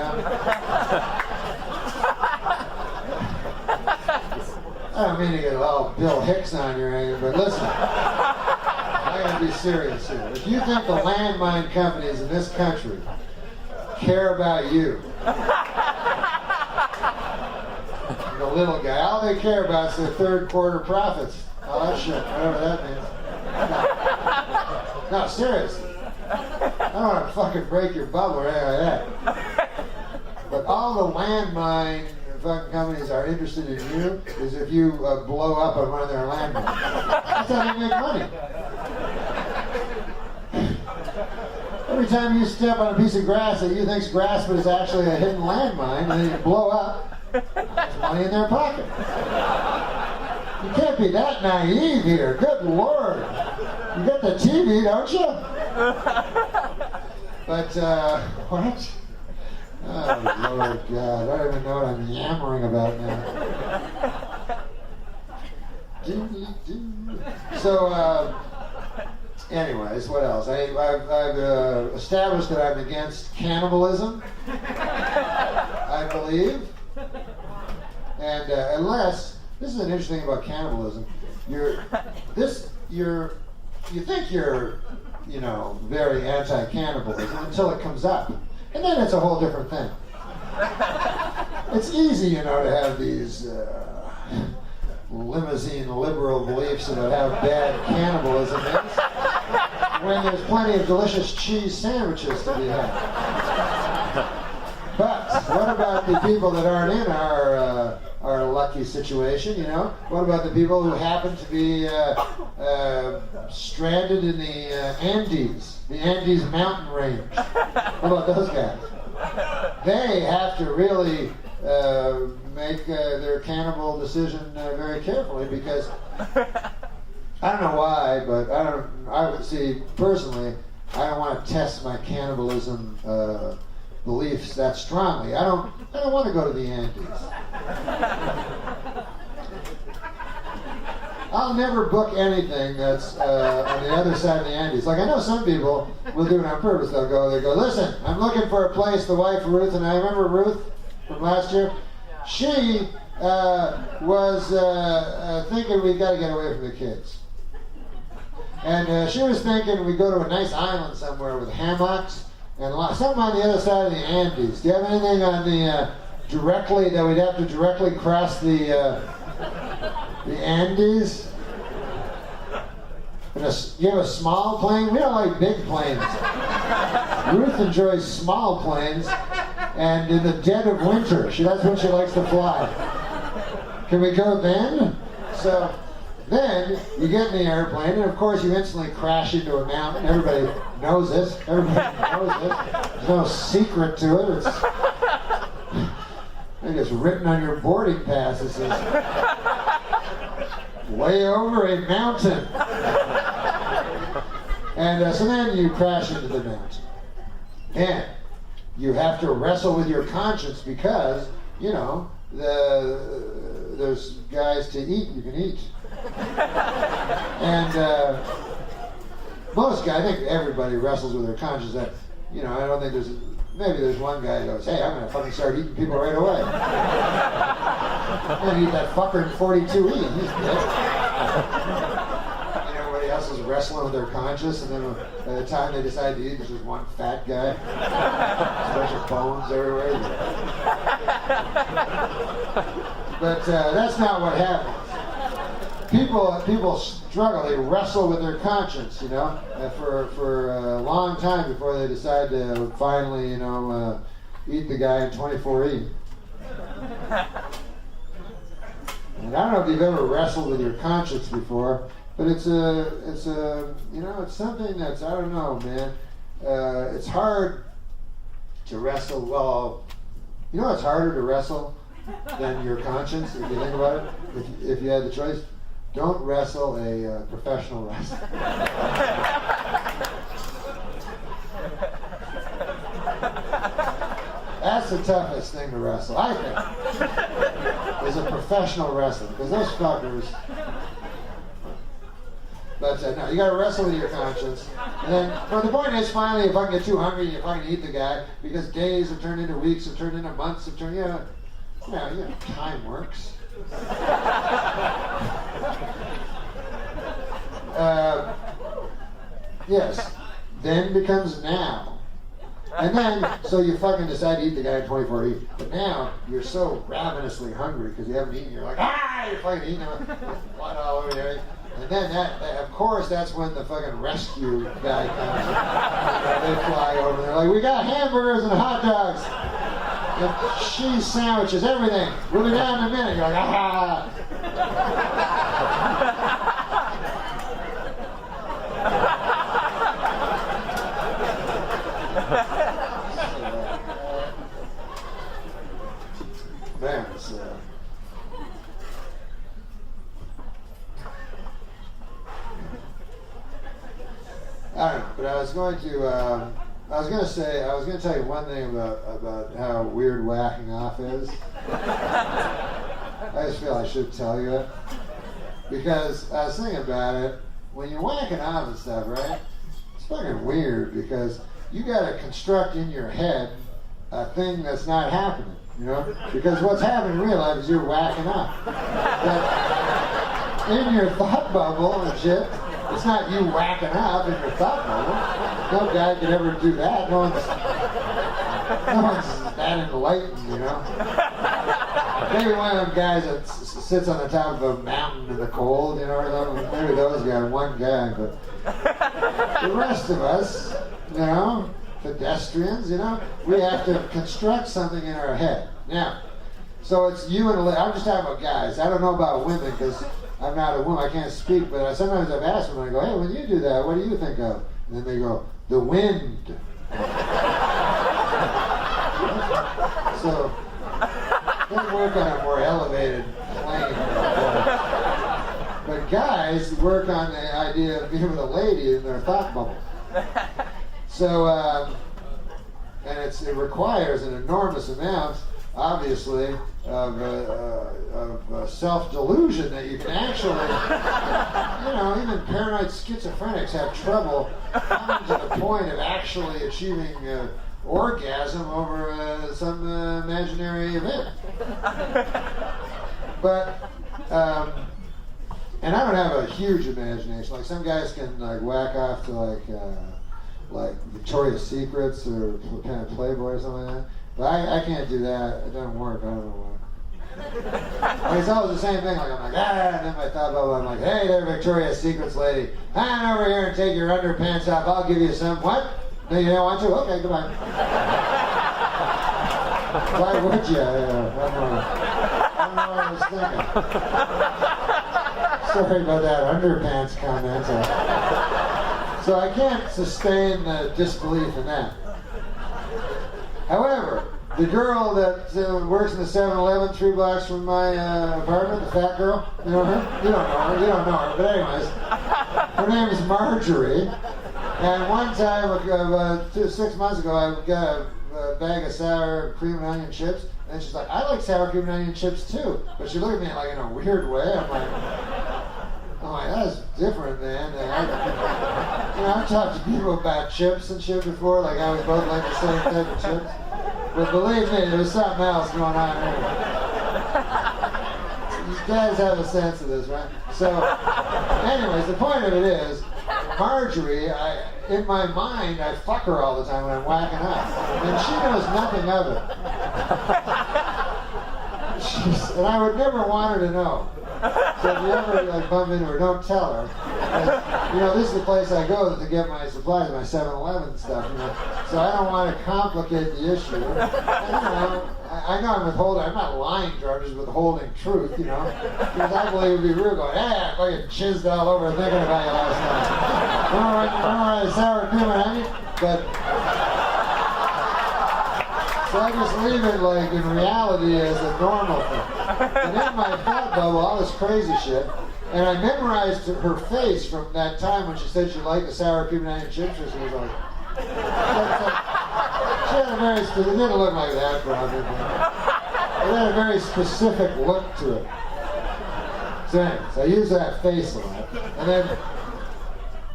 I don't mean to get all Bill Hicks on you or anything, but listen, I gotta be serious here. If you think the landmine companies in this country care about you, the little guy, all they care about is their third quarter profits. All that shit, whatever that means. No, seriously. I don't want to fucking break your bubble or anything like that. But all the landmine fucking companies are interested in you is if you blow up on one of their landmines. That's how they make money. Every time you step on a piece of grass that you think's grass but is actually a hidden landmine, and then you blow up, there's money in their pocket. You can't be that naive here. Good Lord. You get the TV, don't you? But, what? Oh, Lord God. I don't even know what I'm yammering about now. So, anyways, what else? I've established that I'm against cannibalism, I believe. And unless, this is an interesting thing about cannibalism, you think you're, very anti-cannibalism until it comes up. And then it's a whole different thing. it's easy, you know, to have these limousine liberal beliefs about how bad cannibalism is when there's plenty of delicious cheese sandwiches to be had. But what about the people that aren't in our lucky situation, you know? What about the people who happen to be stranded in the Andes mountain range? What about those guys? They have to really make their cannibal decision very carefully, because I don't know why, but I would see personally, I don't want to test my cannibalism beliefs that strongly. I don't want to go to the Andes. I'll never book anything that's on the other side of the Andes. Like, I know some people will do it on purpose. They go, listen, I'm looking for a place, the wife of Ruth, and I remember Ruth from last year. She was thinking we got to get away from the kids. And she was thinking we go to a nice island somewhere with hammocks and something on the other side of the Andes. Do you have anything on the directly that we'd have to directly cross the Andes? You have a small plane? We don't like big planes. Ruth enjoys small planes, and in the dead of winter, that's when she likes to fly. Can we go then? So then you get in the airplane, and of course you instantly crash into a mountain. Everybody knows this. Everybody knows this. There's no secret to it. It's written on your boarding pass. It says, way over a mountain. And so then you crash into the mountain. And you have to wrestle with your conscience because, you know, there's guys to eat, you can eat. And most guys, I think everybody wrestles with their conscience. That, you know, I don't think maybe there's one guy who goes, hey, I'm going to fucking start eating people right away. I'm going to eat that fucker in 42E. He's dead. And everybody else is wrestling with their conscience, and then by the time they decide to eat, there's just one fat guy. A bunch of bones everywhere. But that's not what happens. People struggle. They wrestle with their conscience, you know, for a long time before they decide to finally, you know, eat the guy in 24E. And I don't know if you've ever wrestled with your conscience before, but it's you know, it's something that's, I don't know, man. It's hard to wrestle. Well, you know, it's harder to wrestle than your conscience, if you think about it. If you had the choice. Don't wrestle a professional wrestler. That's the toughest thing to wrestle, I think, is a professional wrestler, because those fuckers. But no, you gotta wrestle with your conscience. And then, but the point is, finally, if I can get too hungry, you fucking eat the guy, because days have turned into weeks, have turned into months, have turned, you know, time works. Yes, then becomes now. And then, so you fucking decide to eat the guy at 24E. But now, you're so ravenously hungry because you haven't eaten, you're like, you're fucking eating blood all over you. And then of course, that's when the fucking rescue guy comes. They fly over, they're like, we got hamburgers and hot dogs. And cheese sandwiches, everything. We'll be down in a minute. You're like, Man, it's, I don't know, but I was going to tell you one thing about how weird whacking off is. I just feel I should tell you it. Because I was thinking about it, when you're whacking off and stuff, right? It's fucking weird because you gotta construct in your head a thing that's not happening, you know? Because what's happening in real life is you're whacking off. But in your thought bubble and shit, it's not you whacking up in your thought bubble. No guy could ever do that. No one's that enlightened, you know. Maybe one of them guys that sits on the top of a mountain in the cold, you know, or something. Maybe those guys, one guy, but the rest of us, you know, pedestrians, you know, we have to construct something in our head. Now, so it's you and I'm just talking about guys. I don't know about women because I'm not a woman. I can't speak, but sometimes I've asked them, I go, hey, when you do that, what do you think of? And then they go, the wind. So they work on a more elevated plane. But guys work on the idea of being with a lady in their thought bubble. So, and it requires an enormous amount, obviously, of self-delusion that you can actually, you know, even paranoid schizophrenics have trouble coming to the point of actually achieving orgasm over some imaginary event. But, and I don't have a huge imagination. Like some guys can like whack off to like Victoria's Secrets or kind of Playboy or something like that. But I can't do that. It doesn't work. I don't know why. I mean, it's always the same thing. Like I'm like, and then my thought bubble, I'm like, hey there, Victoria's Secrets lady. I'm over here and take your underpants off. I'll give you some. What? No, you don't want to? Okay, goodbye. Why would you? I don't know what I was thinking. Sorry about that underpants comment. So I can't sustain the disbelief in that. However, the girl that works in the 7-Eleven 3 blocks from my apartment, the fat girl, you know her? You don't know her. You don't know her. But anyways, her name is Marjorie. And one time, 6 months ago, I got a bag of sour cream and onion chips. And she's like, I like sour cream and onion chips too. But she looked at me like in a weird way. I'm like, that's different, man. I've talked to people about chips and shit before, like how we both like the same type of chips. But believe me, there's something else going on here. You guys have a sense of this, right? So, anyways, the point of it is, Marjorie, in my mind, I fuck her all the time when I'm whacking up. And she knows nothing of it. And I would never want her to know. So if you ever bump into her, don't tell her. You know, this is the place I go to get my supplies, my 7-Eleven stuff, you know. So I don't want to complicate the issue. And, you know, I know I'm withholding, I'm not lying to her, I'm just withholding truth, you know. Because I believe it would be rude going, I fucking jizzed all over thinking about you last night. Remember the sour cream and onion? But, so I just leave it like in reality as a normal thing. And in my thought bubble, all this crazy shit, and I memorized her face from that time when she said she liked the sour cream and onion chips, and she was like, she had a very, it didn't look like that probably, but it had a very specific look to it. So anyways, I use that face a lot. And then,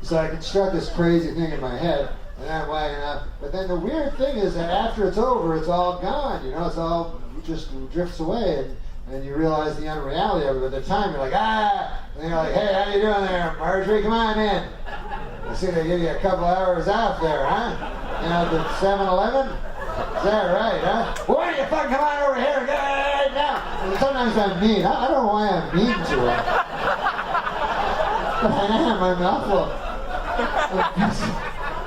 so I construct this crazy thing in my head, and I'm wagging up. But then the weird thing is that after it's over, it's all gone, you know, it's all just drifts away, and you realize the unreality of it. But at the time, you're like, and you're like, hey, how you doing there, Marjorie? Come on in. I see they give you a couple hours off there, huh? You know, the 7-Eleven? Is that right, huh? Why don't you fucking come on over here and get right now? And sometimes I'm mean. I don't know why I'm mean to her. But I am. I'm awful.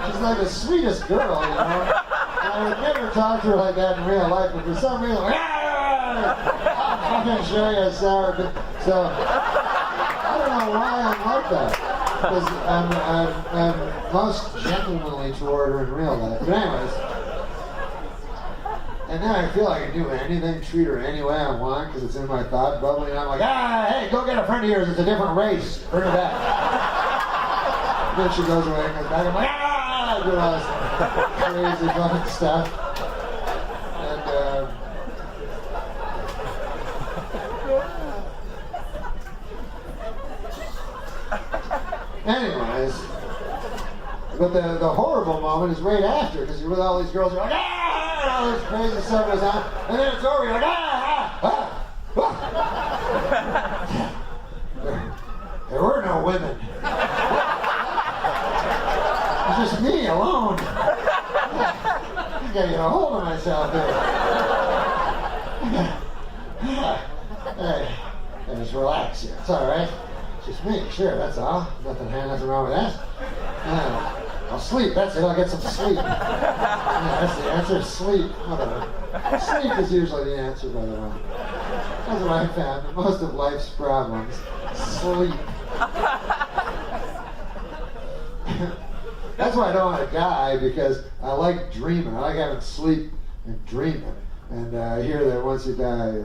She's like the sweetest girl, you know. And I would never talk to her like that in real life, but for some reason, like, I'm going to show you a sour cream. So, I don't know why I'm like that. Because I'm most gentlemanly toward her in real life. But anyways, and then I feel like I can do anything, treat her any way I want, because it's in my thought bubble, and I'm like, hey, go get a friend of yours, it's a different race, bring her back. And then she goes away and comes back, I'm like, I do all this crazy fucking stuff. Anyways, but the horrible moment is right after, because you're with all these girls, you're like, and all this crazy stuff goes on, and then it's over, you're like, There were no women. It's just me alone. I gotta get a hold of myself here. Hey, and just relax here. It's all right. It's just me. Sure, that's all. Nothing wrong with that. I'll sleep. That's it. I'll get some sleep. Yeah, that's the answer. Sleep. Whatever. Sleep is usually the answer, by the way. That's what I found. Most of life's problems. Sleep. That's why I don't want to die, because I like dreaming. I like having sleep and dreaming. And I hear that once you die.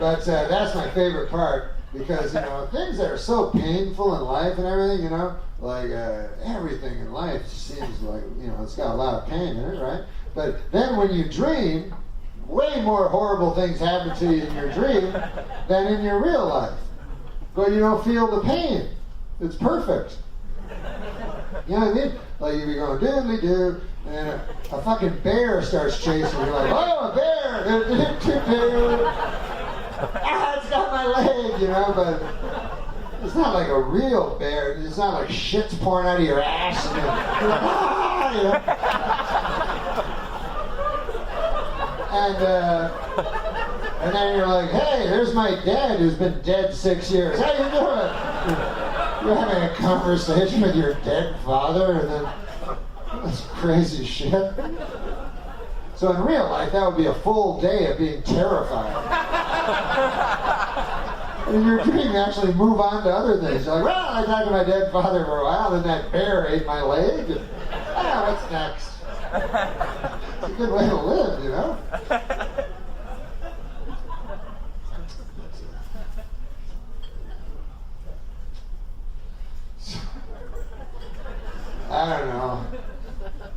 But that's my favorite part, because, you know, things that are so painful in life and everything, you know, like everything in life seems like, you know, it's got a lot of pain in it, right? But then when you dream, way more horrible things happen to you in your dream than in your real life. But you don't feel the pain. It's perfect. You know what I mean? Like you be going doodly-doo, and a fucking bear starts chasing you. You're like, oh, a bear! It's got my leg, you know, but it's not like a real bear. It's not like shit's pouring out of your ass. And you're like, ah, you know? And then you're like, hey, there's my dad who's been dead 6 years. How you doing? You're having a conversation with your dead father, and then that's crazy shit. So in real life, that would be a full day of being terrified. And in your dream, you actually move on to other things. You're like, well, I talked to my dead father for a while, then that bear ate my leg. And, what's next? It's a good way to live, you know? I don't know.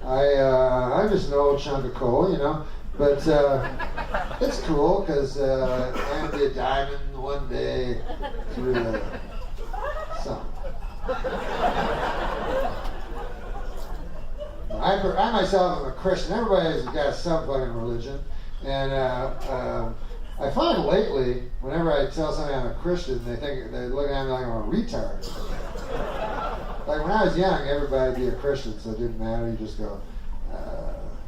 I'm just an old chunk of coal, you know. But it's cool, because I'm gonna be a diamond one day through the sun. I myself am a Christian. Everybody's got some fucking religion. And I find lately, whenever I tell somebody I'm a Christian, they look at me like I'm a retard. Like when I was young, everybody'd be a Christian, so it didn't matter. You just go,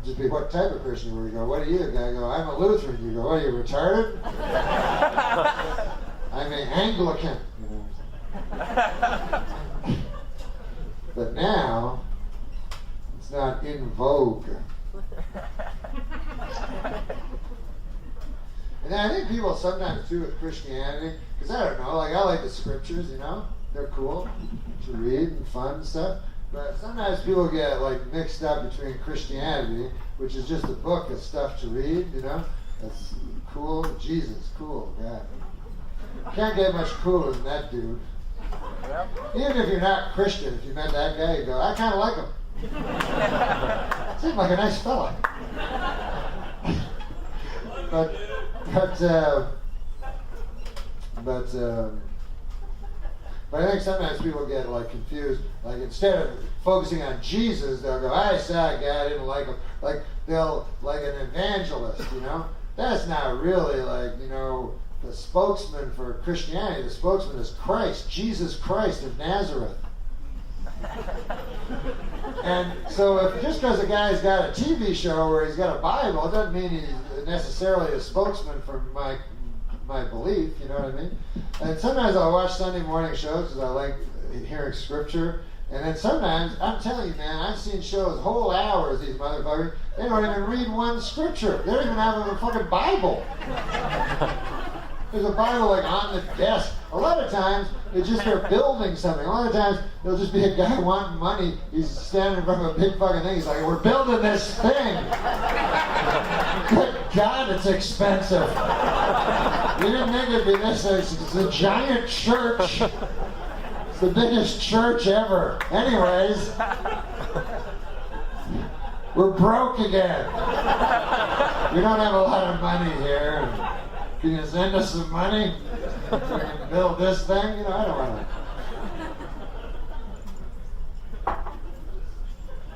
just be what type of Christian were you? Go, what are you? The guy go, I'm a Lutheran. You go, what are you, retarded? I'm an Anglican. You know. But now, it's not in vogue. And I think people sometimes too with Christianity, because I don't know, like I like the scriptures, you know, they're cool to read and fun and stuff. But sometimes people get like mixed up between Christianity, which is just a book of stuff to read, you know. That's cool. Jesus, cool, God. Can't get much cooler than that dude. Even if you're not Christian, if you met that guy, you go, I kind of like him. Seems like a nice fella. But I think sometimes people get like confused. Like instead of focusing on Jesus, they'll go, I saw a guy, I didn't like him. Like they'll, like an evangelist, you know? That's not really like, you know, the spokesman for Christianity. The spokesman is Christ, Jesus Christ of Nazareth. And so if just because a guy's got a TV show where he's got a Bible, it doesn't mean he's necessarily a spokesman for my belief, you know what I mean? And sometimes I'll watch Sunday morning shows because I like hearing scripture. And then sometimes, I'm telling you, man, I've seen shows whole hours, these motherfuckers, they don't even read one scripture. They don't even have a fucking Bible. There's a Bible like on the desk. A lot of times, it's just they're building something. A lot of times, there'll just be a guy wanting money. He's standing in front of a big fucking thing. He's like, we're building this thing. Good God, it's expensive. We didn't think it'd be this. It's a giant church. It's the biggest church ever. Anyways, we're broke again. We don't have a lot of money here. Can you send us some money so we can build this thing? You know, I don't want to.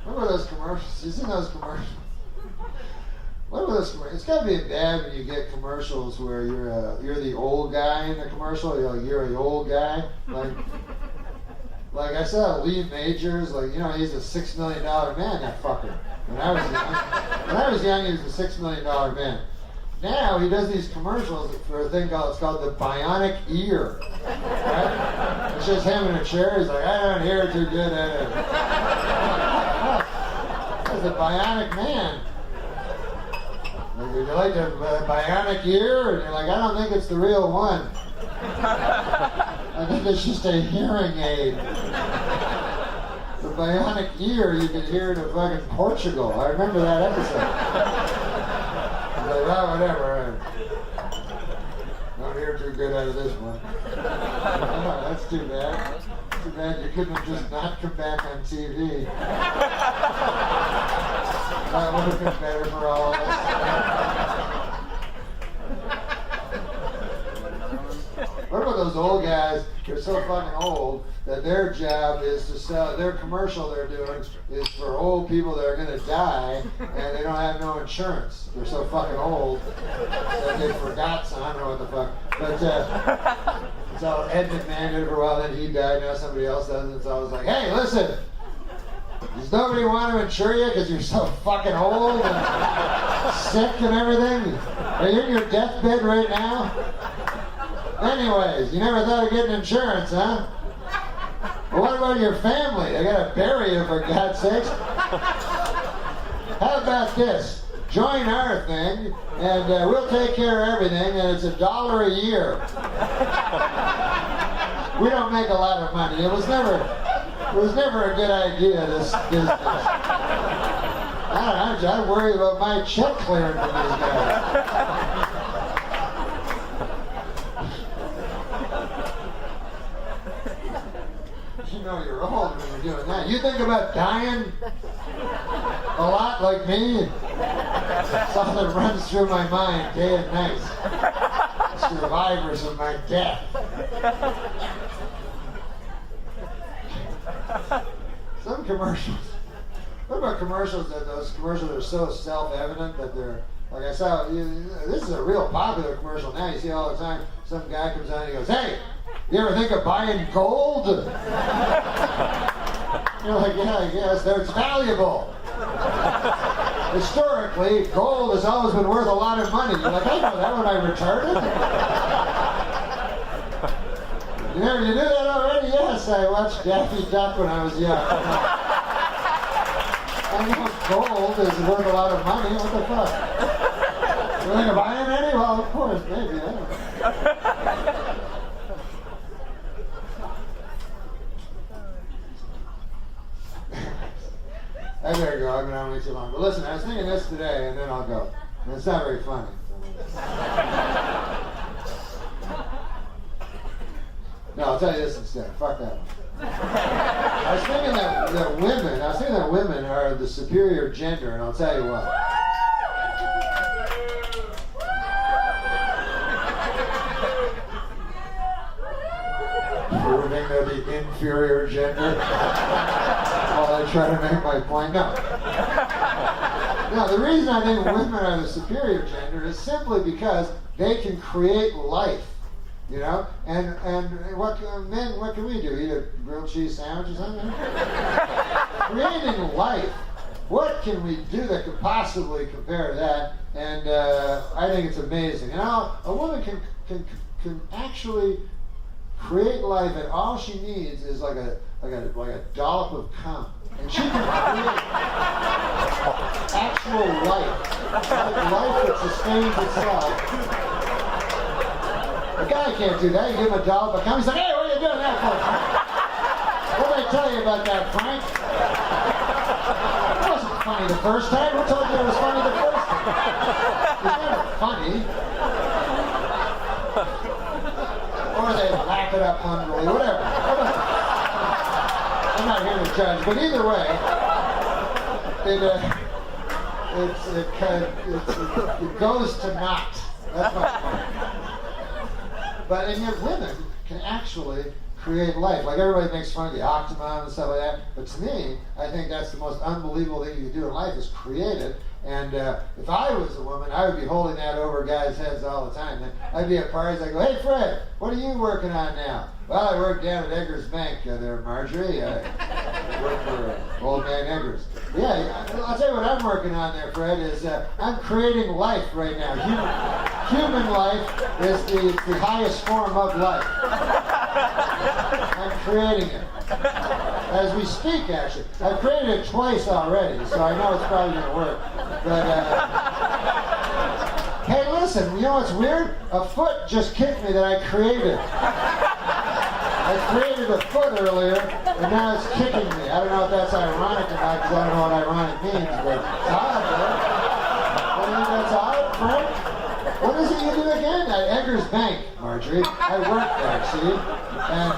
What were those commercials? You seen those commercials? What were those commercials? It's got to be bad when you get commercials where you're the old guy in the commercial. You're the old guy. Like I saw Lee Majors. Like, you know, he's a $6 million man. That fucker. When I was young, he was a $6 million man. Now he does these commercials for a thing called, it's called the bionic ear. Right? It's just him in a chair. He's like, I don't hear too good at it. That's a bionic man. Like, would you like a bionic ear? And you're like, I don't think it's the real one. I think it's just a hearing aid. The bionic ear you could hear in fucking Portugal. I remember that episode. Like, well, whatever. I don't hear too good out of this one. Oh, that's too bad. Too bad you couldn't have just not come back on TV. That would have been better for all of us. What about those old guys? They're so fucking old that their job is to sell, their commercial they're doing is for old people that are going to die and they don't have no insurance. They're so fucking old that they forgot some, I don't know what the fuck. But so Ed McMahon did it for a while, then he died, now somebody else does it. So I was like, hey, listen, does nobody want to insure you because you're so fucking old and sick and everything? Are you in your deathbed right now? Anyways, you never thought of getting insurance, huh? Well, what about your family? They gotta bury you, for God's sakes. How about this? Join our thing, and we'll take care of everything, and it's $1 a year. We don't make a lot of money. It was never a good idea, this business. I worry about my check clearing from these guys. You know you're old when you're doing that. You think about dying a lot like me? Something runs through my mind day and night. Survivors of my death. Some commercials. What about commercials those commercials are so self-evident that they're, like I saw, this is a real popular commercial now. You see all the time, some guy comes on and he goes, hey, you ever think of buying gold? You're like, yeah, I guess. It's valuable. Historically, gold has always been worth a lot of money. You're like, I know that when I retarded. You knew that already? Yes, I watched Daffy Duck when I was young. I know gold is worth a lot of money. What the fuck? You think of buying any? Well, of course, maybe. I don't know. I better go. I've been on way too long. But listen, I was thinking this today, and then I'll go. And it's not very funny. No, I'll tell you this instead. Fuck that one. I was thinking that women are the superior gender, and I'll tell you what. Proving they're the inferior gender while I try to make my point. No, the reason I think women are the superior gender is simply because they can create life, you know? And what can we do? Eat a grilled cheese sandwich or something? Creating life. What can we do that could possibly compare to that? And I think it's amazing. And a woman can actually create life, and all she needs is like a dollop of cum, and she can create actual life, life that sustains itself. A guy can't do that. You give him a dollop of cum, he's like, hey, what are you doing that for? What did I tell you about that, Frank? It wasn't funny the first time. Who told you it was funny the first time? It's never funny. Or they laugh it up hungrily, whatever. I'm not here to judge, but either way, it goes to naught. That's my point. But and yet women can actually create life. Like everybody makes fun of the octomom and stuff like that, but to me, I think that's the most unbelievable thing you can do in life is create it. And if I was a woman, I would be holding that over guys' heads all the time. I'd be at parties, I'd go, hey Fred, what are you working on now? Well, I work down at Eggers Bank there, Marjorie. I work for old man Eggers. Yeah, I'll tell you what I'm working on there, Fred, is I'm creating life right now. Human life is the highest form of life. I'm creating it. As we speak, actually. I've created it twice already, so I know it's probably going to work. But, hey, listen, you know what's weird? A foot just kicked me that I created. I created a foot earlier, and now it's kicking me. I don't know if that's ironic or not, because I don't know what ironic means, but it's odd, man. What do you think that's odd, Frank? What is it you do again? At Eggers Bank, Marjorie. I work there, see? And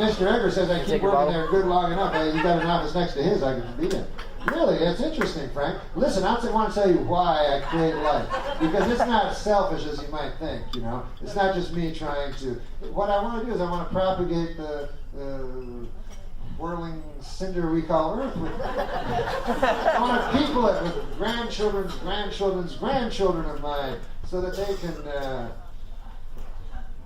Mr. Eggers says I keep working there good long enough. You got an office next to his, I can be in. Really, it's interesting, Frank. Listen, I want to tell you why I create life. Because it's not selfish as you might think, you know. It's not just me trying to... What I want to do is I want to propagate the whirling cinder we call Earth. I want to people it with grandchildren's grandchildren's grandchildren of mine so that they can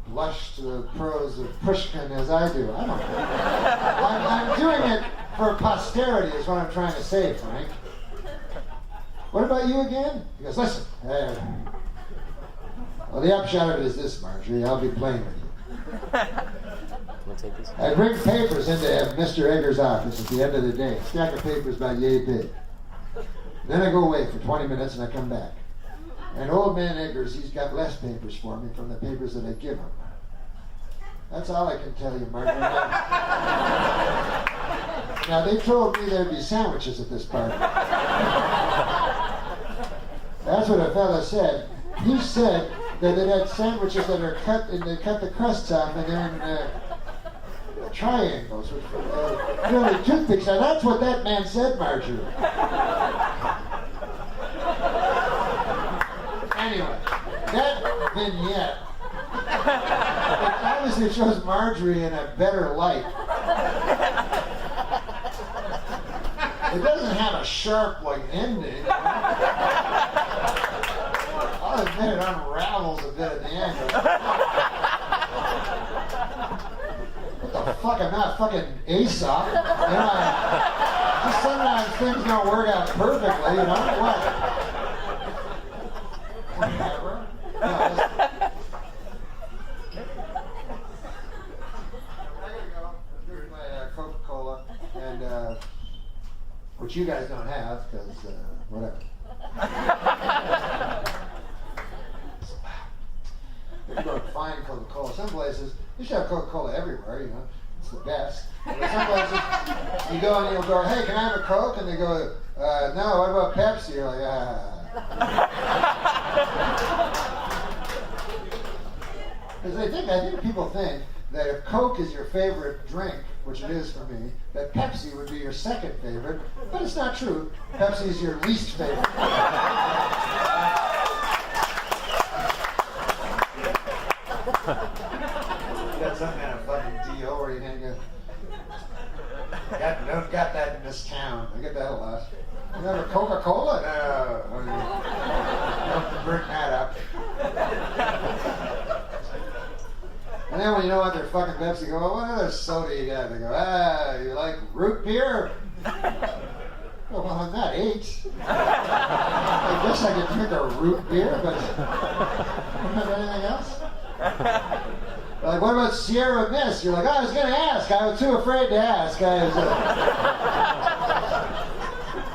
blush to the prose of Pushkin as I do. I don't know. I'm doing it for posterity is what I'm trying to say, Frank. What about you again? He goes, listen. Well, the upshot of it is this, Marjorie. I'll be plain with you. I bring papers into Mr. Eggers' office at the end of the day. Stack of papers about yay big. Then I go away for 20 minutes and I come back. And old man Eggers, he's got less papers for me from the papers that I give him. That's all I can tell you, Marjorie. Now, they told me there'd be sandwiches at this party. That's what a fella said. He said that they had sandwiches that are cut, and they cut the crusts off, and they're in triangles with really toothpicks. Now, that's what that man said, Marjorie. Anyway, that vignette, it obviously shows Marjorie in a better light. It doesn't have a sharp, ending. I'll admit it unravels a bit at the end. What the fuck? I'm not fucking Aesop. Just sometimes things don't work out perfectly, you know? What? Whatever. No, here's my Coca-Cola, and which you guys don't have, because whatever. If you go to find Coca-Cola, some places, you should have Coca-Cola everywhere, you know, it's the best. But some places, you go and you'll go, hey, can I have a Coke? And they go, no, what about Pepsi? You're like, Because I think people think that if Coke is your favorite drink, which it is for me, that Pepsi would be your second favorite, but it's not true. Pepsi is your least favorite. You got some kind of fucking DO or you hang don't got that in this town. I get that a lot. You have a Coca-Cola? No. Don't bring that up. And then when you know what, they're fucking Pepsi, go, well, what other soda you got? They go, you like root beer? Well, I'm not 8. I guess I could drink a root beer, but I don't have anything else. They're like, what about Sierra Mist? You're like, I was going to ask. I was too afraid to ask.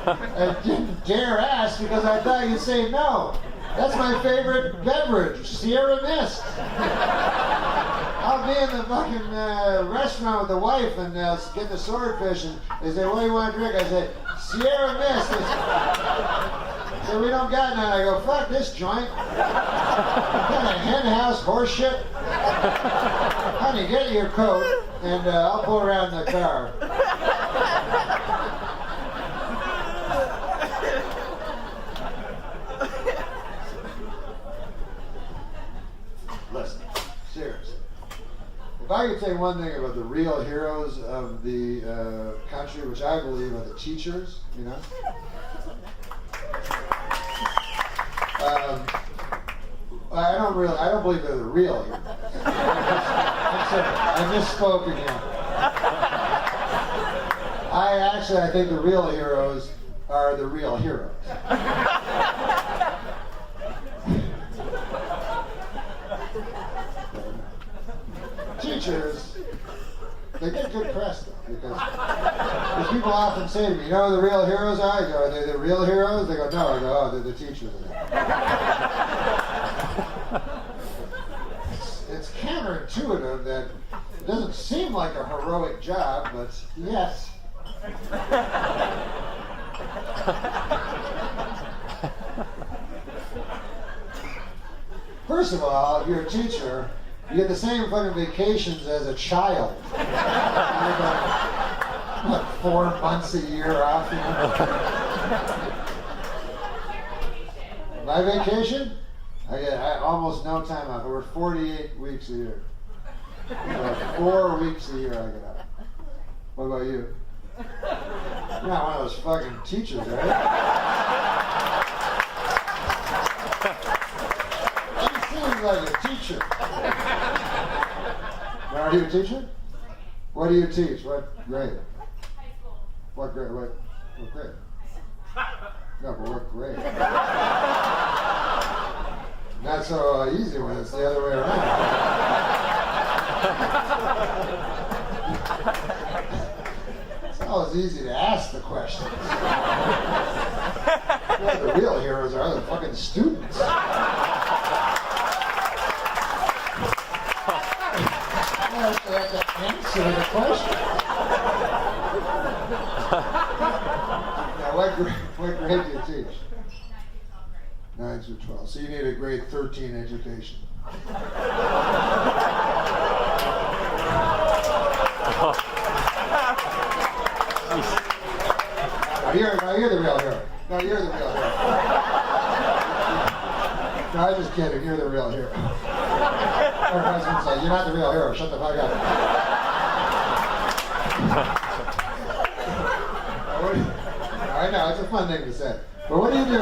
I didn't dare ask because I thought you'd say no. That's my favorite beverage, Sierra Mist. I'll be in the fucking restaurant with the wife and get the swordfish and they say, what do you want to drink? I say, Sierra Mist. So we don't got none. I go, fuck this joint. What kind of hen house horse shit? Honey, get your coat and I'll pull around the car. Listen, seriously. If I could say one thing about the real heroes of the country, which I believe are the teachers, you know? I don't believe they're the real heroes. I just spoke again. I think the real heroes are the real heroes. Teachers, they get good press though, because people often say to me, you know who the real heroes are? I go, are they the real heroes? They go, no. I go, oh, they're the teachers. It's counterintuitive that it doesn't seem like a heroic job, but yes. First of all, if you're a teacher, you get the same fucking vacations as a child. You get, what, 4 months a year off? You know? My vacation? I get almost no time off. We're 48 weeks a year. 4 weeks a year I get off. What about you? You're not one of those fucking teachers, right? She seems like a teacher. Now, are you a teacher? What do you teach? What grade? High school. What grade? What grade? No, but what grade? Not so easy when it's the other way around. It's always easy to ask the questions. Well, the real heroes are the fucking students. They have to answer the question. Now, what grade do you teach? 9 through 12. So you need a grade 13 education. You're the real hero. No, you're the real hero. No, I'm just kidding. You're the real hero. Her husband said, "You're not the real hero. Shut the fuck up." I know it's a fun thing to say. But what do you do?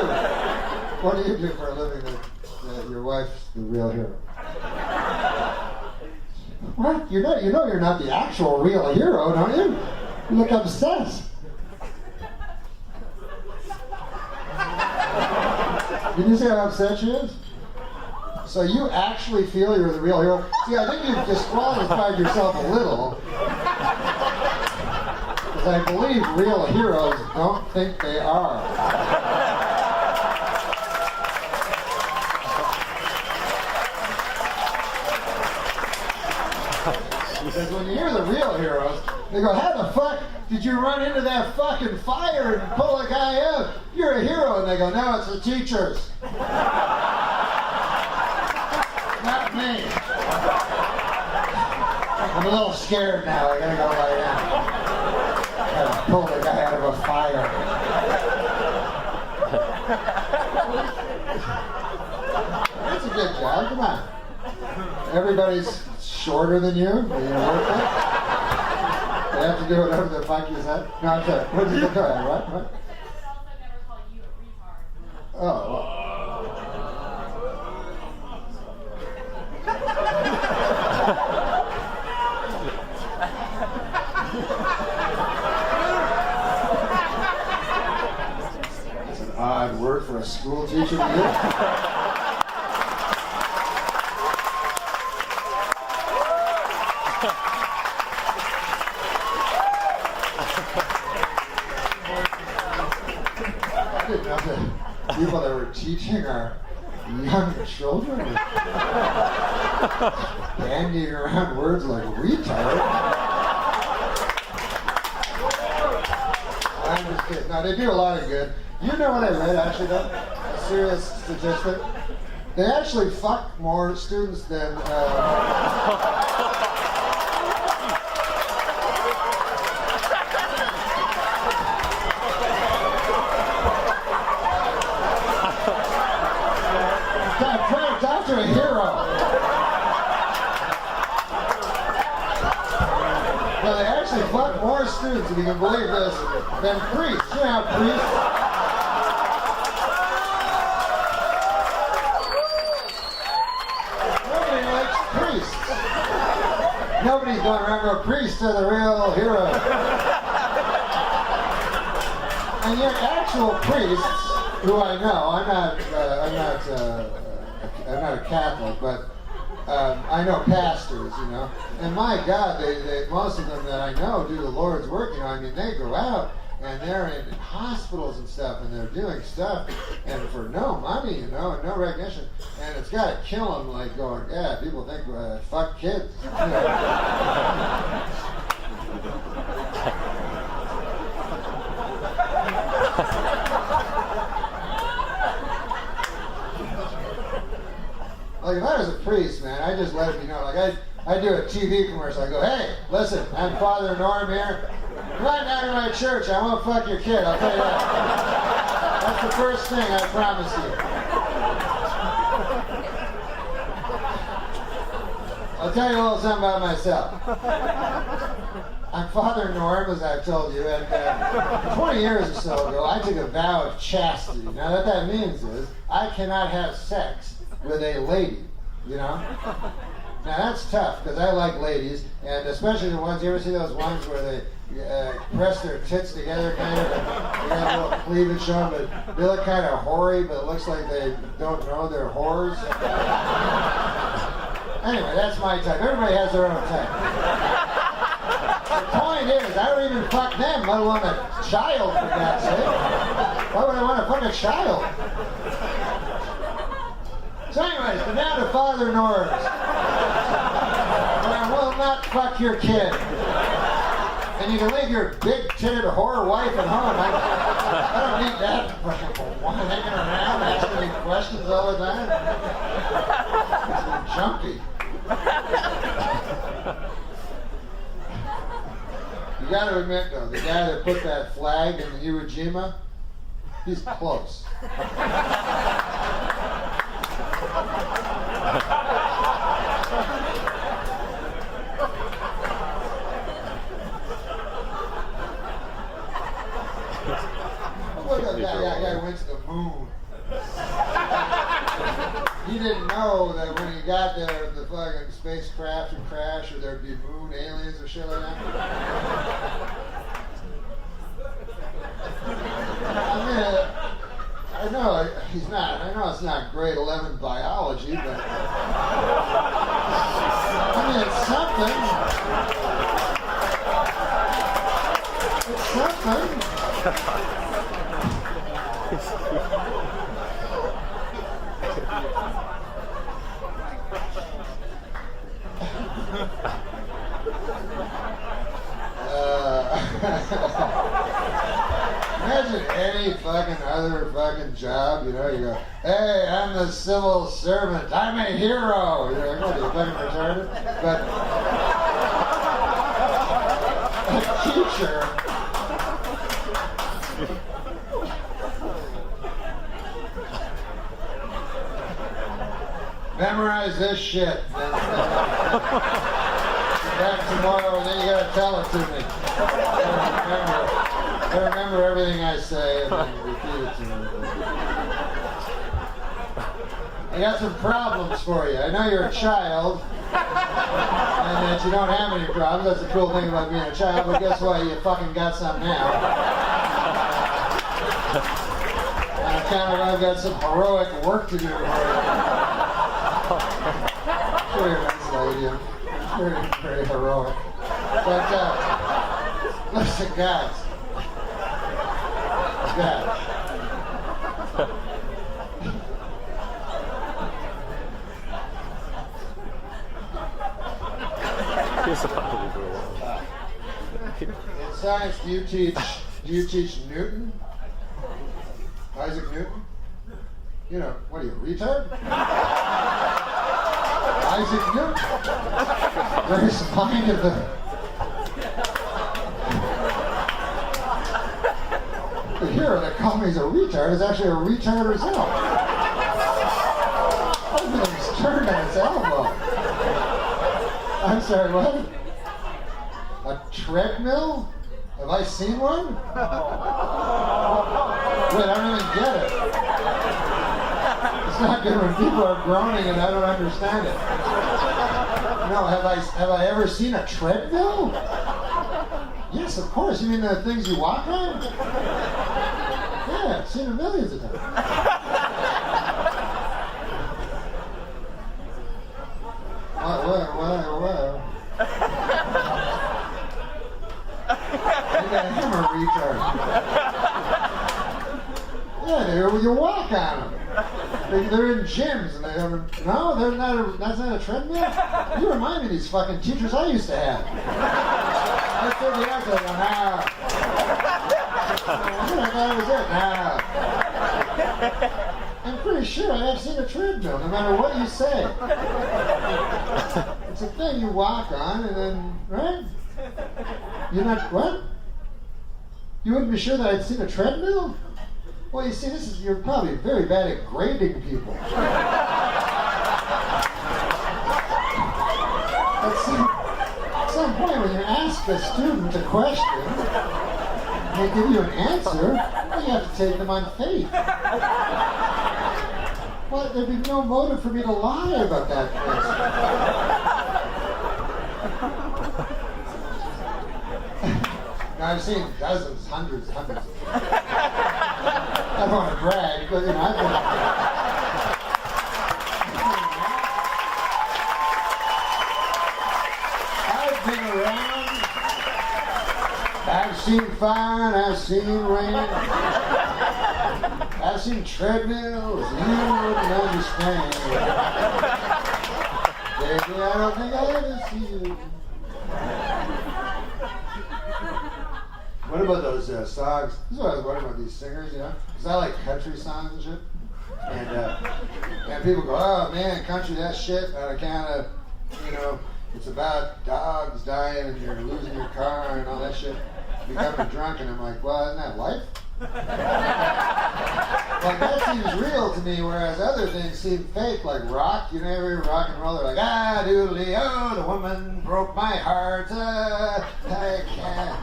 What do you do for a living that your wife's the real hero? What? You know you're not the actual real hero, don't you? You look obsessed. Did you see how upset she is? So you actually feel you're the real hero? See, I think you've disqualified yourself a little. Because I believe real heroes don't think they are. Because when you hear the real heroes, they go, how the fuck did you run into that fucking fire and pull a guy out? You're a hero. And they go, no, it's the teachers. Not me. I'm a little scared now. I gotta go lie down. Gotta pull the guy out of a fire. That's a good job. Come on. Everybody's shorter than you. Are you gonna work it? They have to do whatever the fuck you said. No, I'm sorry. What did you go ahead? What? Girls that never call you a retard. Oh. Well. That's an odd word for a school teacher to use. People that were teaching our young children were bandying around words like retard. I'm just kidding. No, they do a lot of good. You know what I read actually though? A serious statistic. They actually fuck more students than a hero. Well, they actually fuck more students, if you can believe this, than priests. You know how priests? Nobody's going to remember priests are the real hero. And yet, actual priests, who I know, I'm not a Catholic, but I know pastors, you know. And my God, they most of them that I know do the Lord's work. You know, I mean, they go out and they're in hospitals and stuff, and they're doing stuff, and for no money, you know, and no recognition, and it's got to kill them. Like going, yeah, people think fuck kids. You know. Like if I was a priest, man, I just let it be known. Like I do a TV commercial. I go, hey, listen, I'm Father Norm here. Come on down to my church. I won't fuck your kid. I'll tell you that. That's the first thing I promise you. I'll tell you a little something about myself. I'm Father Norm, as I've told you, and 20 years or so ago, I took a vow of chastity. Now, what that means is I cannot have sex with a lady, you know? Now, that's tough, because I like ladies, and especially the ones, you ever see those ones where they press their tits together, kind of, and they got a little cleavage on, but they look kind of hoary, but it looks like they don't know they're whores? Anyway, that's my type. Everybody has their own type. The point is, I don't even fuck them, let alone a child, for God's sake. Why would I want to fuck a child? So anyways, but now to Father Norm's. And I will not fuck your kid. And you can leave your big-titted whore wife at home. I don't need that hanging around asking me questions all the time. It's junky. You gotta admit, though, the guy that put that flag in the Iwo Jima, he's close. Look at that guy went to the moon. He didn't know that when he got there, the fucking spacecraft would crash, or there'd be moon aliens or shit like that. I mean, I know he's not. I know it's not grade 11 biology, but I mean, it's something. It's something. Imagine any fucking other fucking job, you know, you go, hey, I'm the civil servant, I'm a hero. You're like, what, are you fucking retarded? But a teacher, memorize this shit. Back tomorrow, and then you gotta tell it to me. I remember everything I say and then repeat it to me. I got some problems for you. I know you're a child, and that you don't have any problems. That's the cool thing about being a child, but guess what? You fucking got some now. On account of I've got some heroic work to do for you. Sure, you're nice lady. Very, very heroic. But, listen, guys. In science, do you teach Newton? Isaac Newton? You know, what are you, retard? Isaac Newton? Greatest mind of the... The hero that called me a retard is actually a retard herself. Everything's turned on its elbow. I'm sorry, what? A treadmill? Have I seen one? Wait, I don't even get it. It's not good when people are groaning and I don't understand it. No, have I ever seen a treadmill? Yes, of course. You mean the things you walk on? Yeah, I've seen them millions of times. Whoa. I'm a retard. Yeah, you walk on them. They're in gyms and they don't. No, they're not. That's not a treadmill. You remind me of these fucking teachers I used to have. I said the answer. Nah. I thought it was it. Nah. I'm pretty sure I have seen a treadmill, no matter what you say. It's a thing you walk on and then, right? You're not what? You wouldn't be sure that I'd seen a treadmill? Well, you see, you're probably very bad at grading people. At some point when you ask a student a question, and they give you an answer, well, you have to take them on faith. Well, there'd be no motive for me to lie about that question. Now, I've seen dozens, hundreds of them. I don't want to brag, but you know, I've been around. I've seen fire, I've seen rain. I've seen treadmills you wouldn't understand. Baby, I don't think I'll ever see you. What about those songs? This is what I was wondering about these singers, you know? Because I like country songs and shit. And people go, oh man, country, that shit, on account of, you know, it's about dogs dying and you're losing your car and all that shit. Becoming drunk, and I'm like, well, isn't that life? Like, that seems real to me, whereas other things seem fake, like rock. You know, every rock and roll, they're like, ah, doodly, oh, the woman broke my heart, I can't.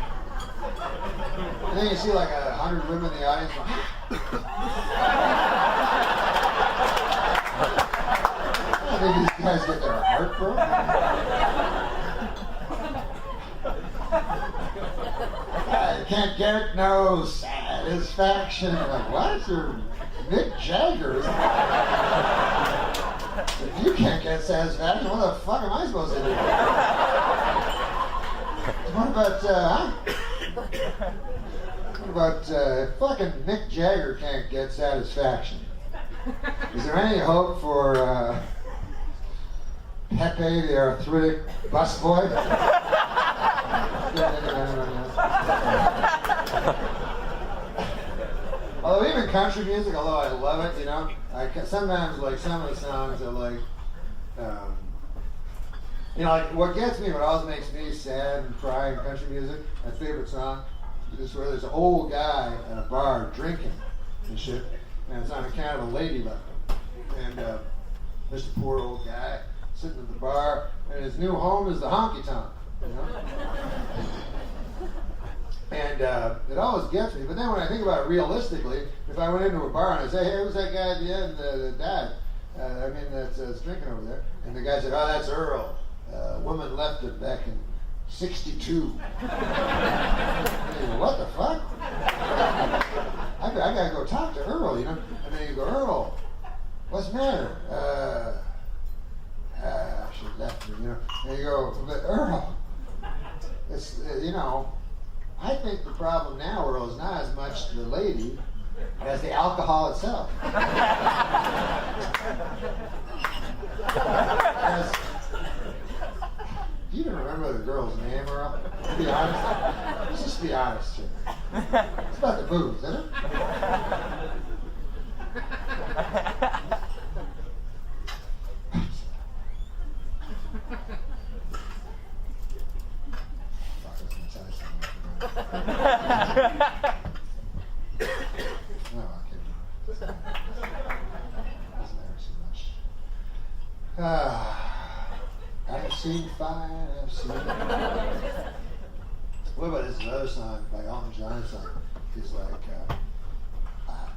And then you see like 100 women in the audience going, I think these guys get their heart broken. I can't get no satisfaction. Like, what? You're Mick Jagger. If you can't get satisfaction, what the fuck am I supposed to do? What about fucking Mick Jagger can't get satisfaction? Is there any hope for Pepe the arthritic busboy? Although even country music, although I love it, you know, sometimes like some of the songs are like, you know, like what gets me, what always makes me sad and cry in country music, my favorite song, is where there's an old guy at a bar drinking and shit, and it's on account of a lady left him. And there's a poor old guy sitting at the bar, and his new home is the honky tonk, you know? And it always gets me. But then when I think about it realistically, if I went into a bar and I say, hey, who's that guy at the end that died? That's drinking over there. And the guy said, oh, that's Earl. A woman left it back in 62. What the fuck? I gotta go talk to Earl, you know? And then you go, Earl, what's the matter? She left me, you know? And you go, but Earl, it's, you know, I think the problem now, Earl, is not as much the lady as the alcohol itself. Do you even remember the girl's name, Earl? To be honest, let's just be honest here. It's about the booze, isn't it? I've seen fire, I've seen. What about this other song by Elton John? He's like,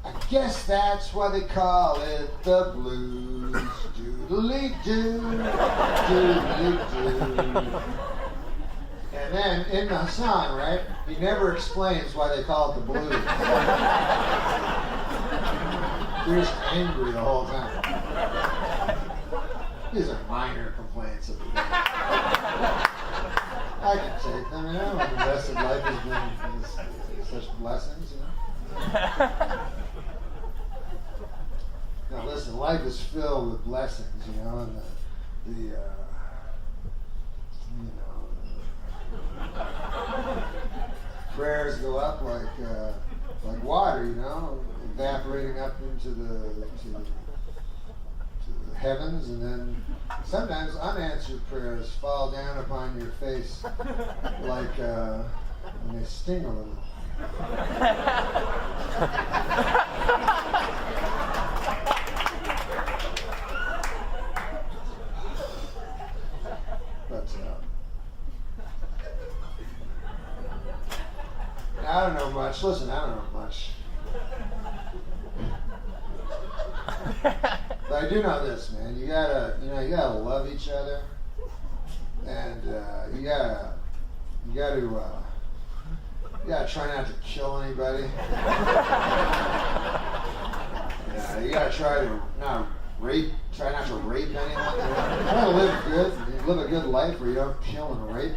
I guess that's why they call it the blues. Doodly-doo, doodly-doo. And then in the song, right, he never explains why they call it the blues. You're just angry the whole time. These are minor complaints of the day. I can take them, you know. The rest of life has been such blessings, you know. Now listen, life is filled with blessings, you know, and prayers go up like water, you know, evaporating up into the heavens, and then sometimes unanswered prayers fall down upon your face like and they sting a little. But I don't know much. Listen, I don't know much. But I do know this, man. You gotta love each other, and you gotta try not to kill anybody. You gotta try not to rape anyone. Try to live good, live a good life where you don't kill and rape.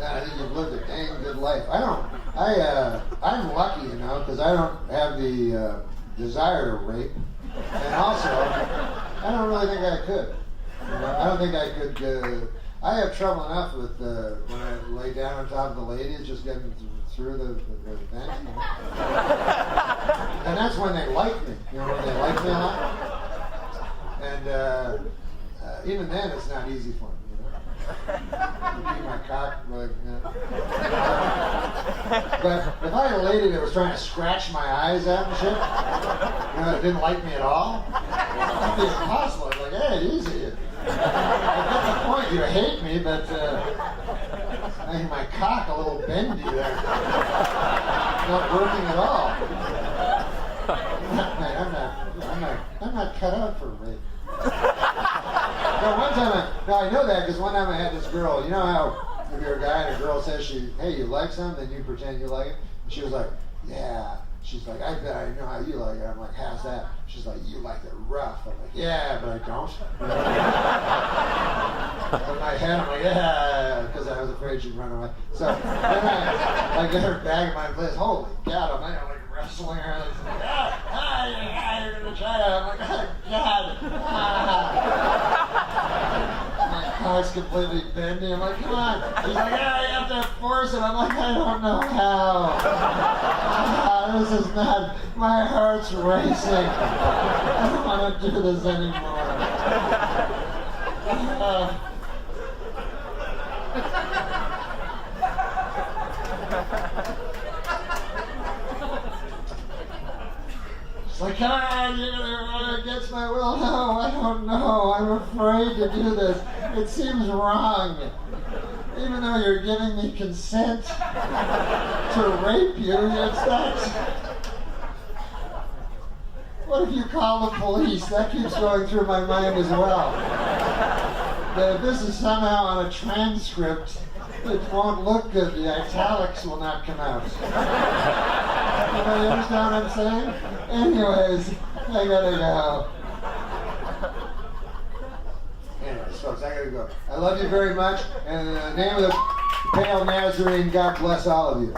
I think you've lived a dang good life. I'm lucky, you know, because I don't have the desire to rape, and also I don't really think I could. You know, I don't think I could. I have trouble enough with when I lay down on top of the ladies, just getting through the bench. You know? And that's when they like me. You know, when they like me a lot. And even then, it's not easy for me. Keep my cock, like, you know. But if I had a lady that was trying to scratch my eyes out and shit, you know, that didn't like me at all, it'd be impossible. I'd be like, hey, easy. I get the point. You hate me, but making my cock a little bendy there, not working at all. I'm not cut out for rape. No, one time I know that because one time I had this girl. You know how if you're a guy and a girl says hey, you like something, then you pretend you like it. And she was like, yeah. She's like, I bet I know how you like it. I'm like, how's that? She's like, you like it rough. I'm like, yeah, but I don't. In my head, I'm like, yeah, because I was afraid she'd run away. So then I get her bag in my place. Holy God, I'm like wrestling her. Like, you're gonna try it. I'm like, oh God. My cock's completely bendy. I'm like, come on. She's like, yeah, you have to force it. I'm like, I don't know how. This is not, my heart's racing. I don't want to do this anymore. It's like, come on, you're going to run against my will. No, I don't know. I'm afraid to do this. It seems wrong. Even though you're giving me consent to rape you, it's not. What if you call the police? That keeps going through my mind as well. That if this is somehow on a transcript, it won't look good. The italics will not come out. You understand what I'm saying? Anyways, I gotta go. Anyways, folks, I gotta go. I love you very much, and in the name of the Pale Nazarene, God bless all of you.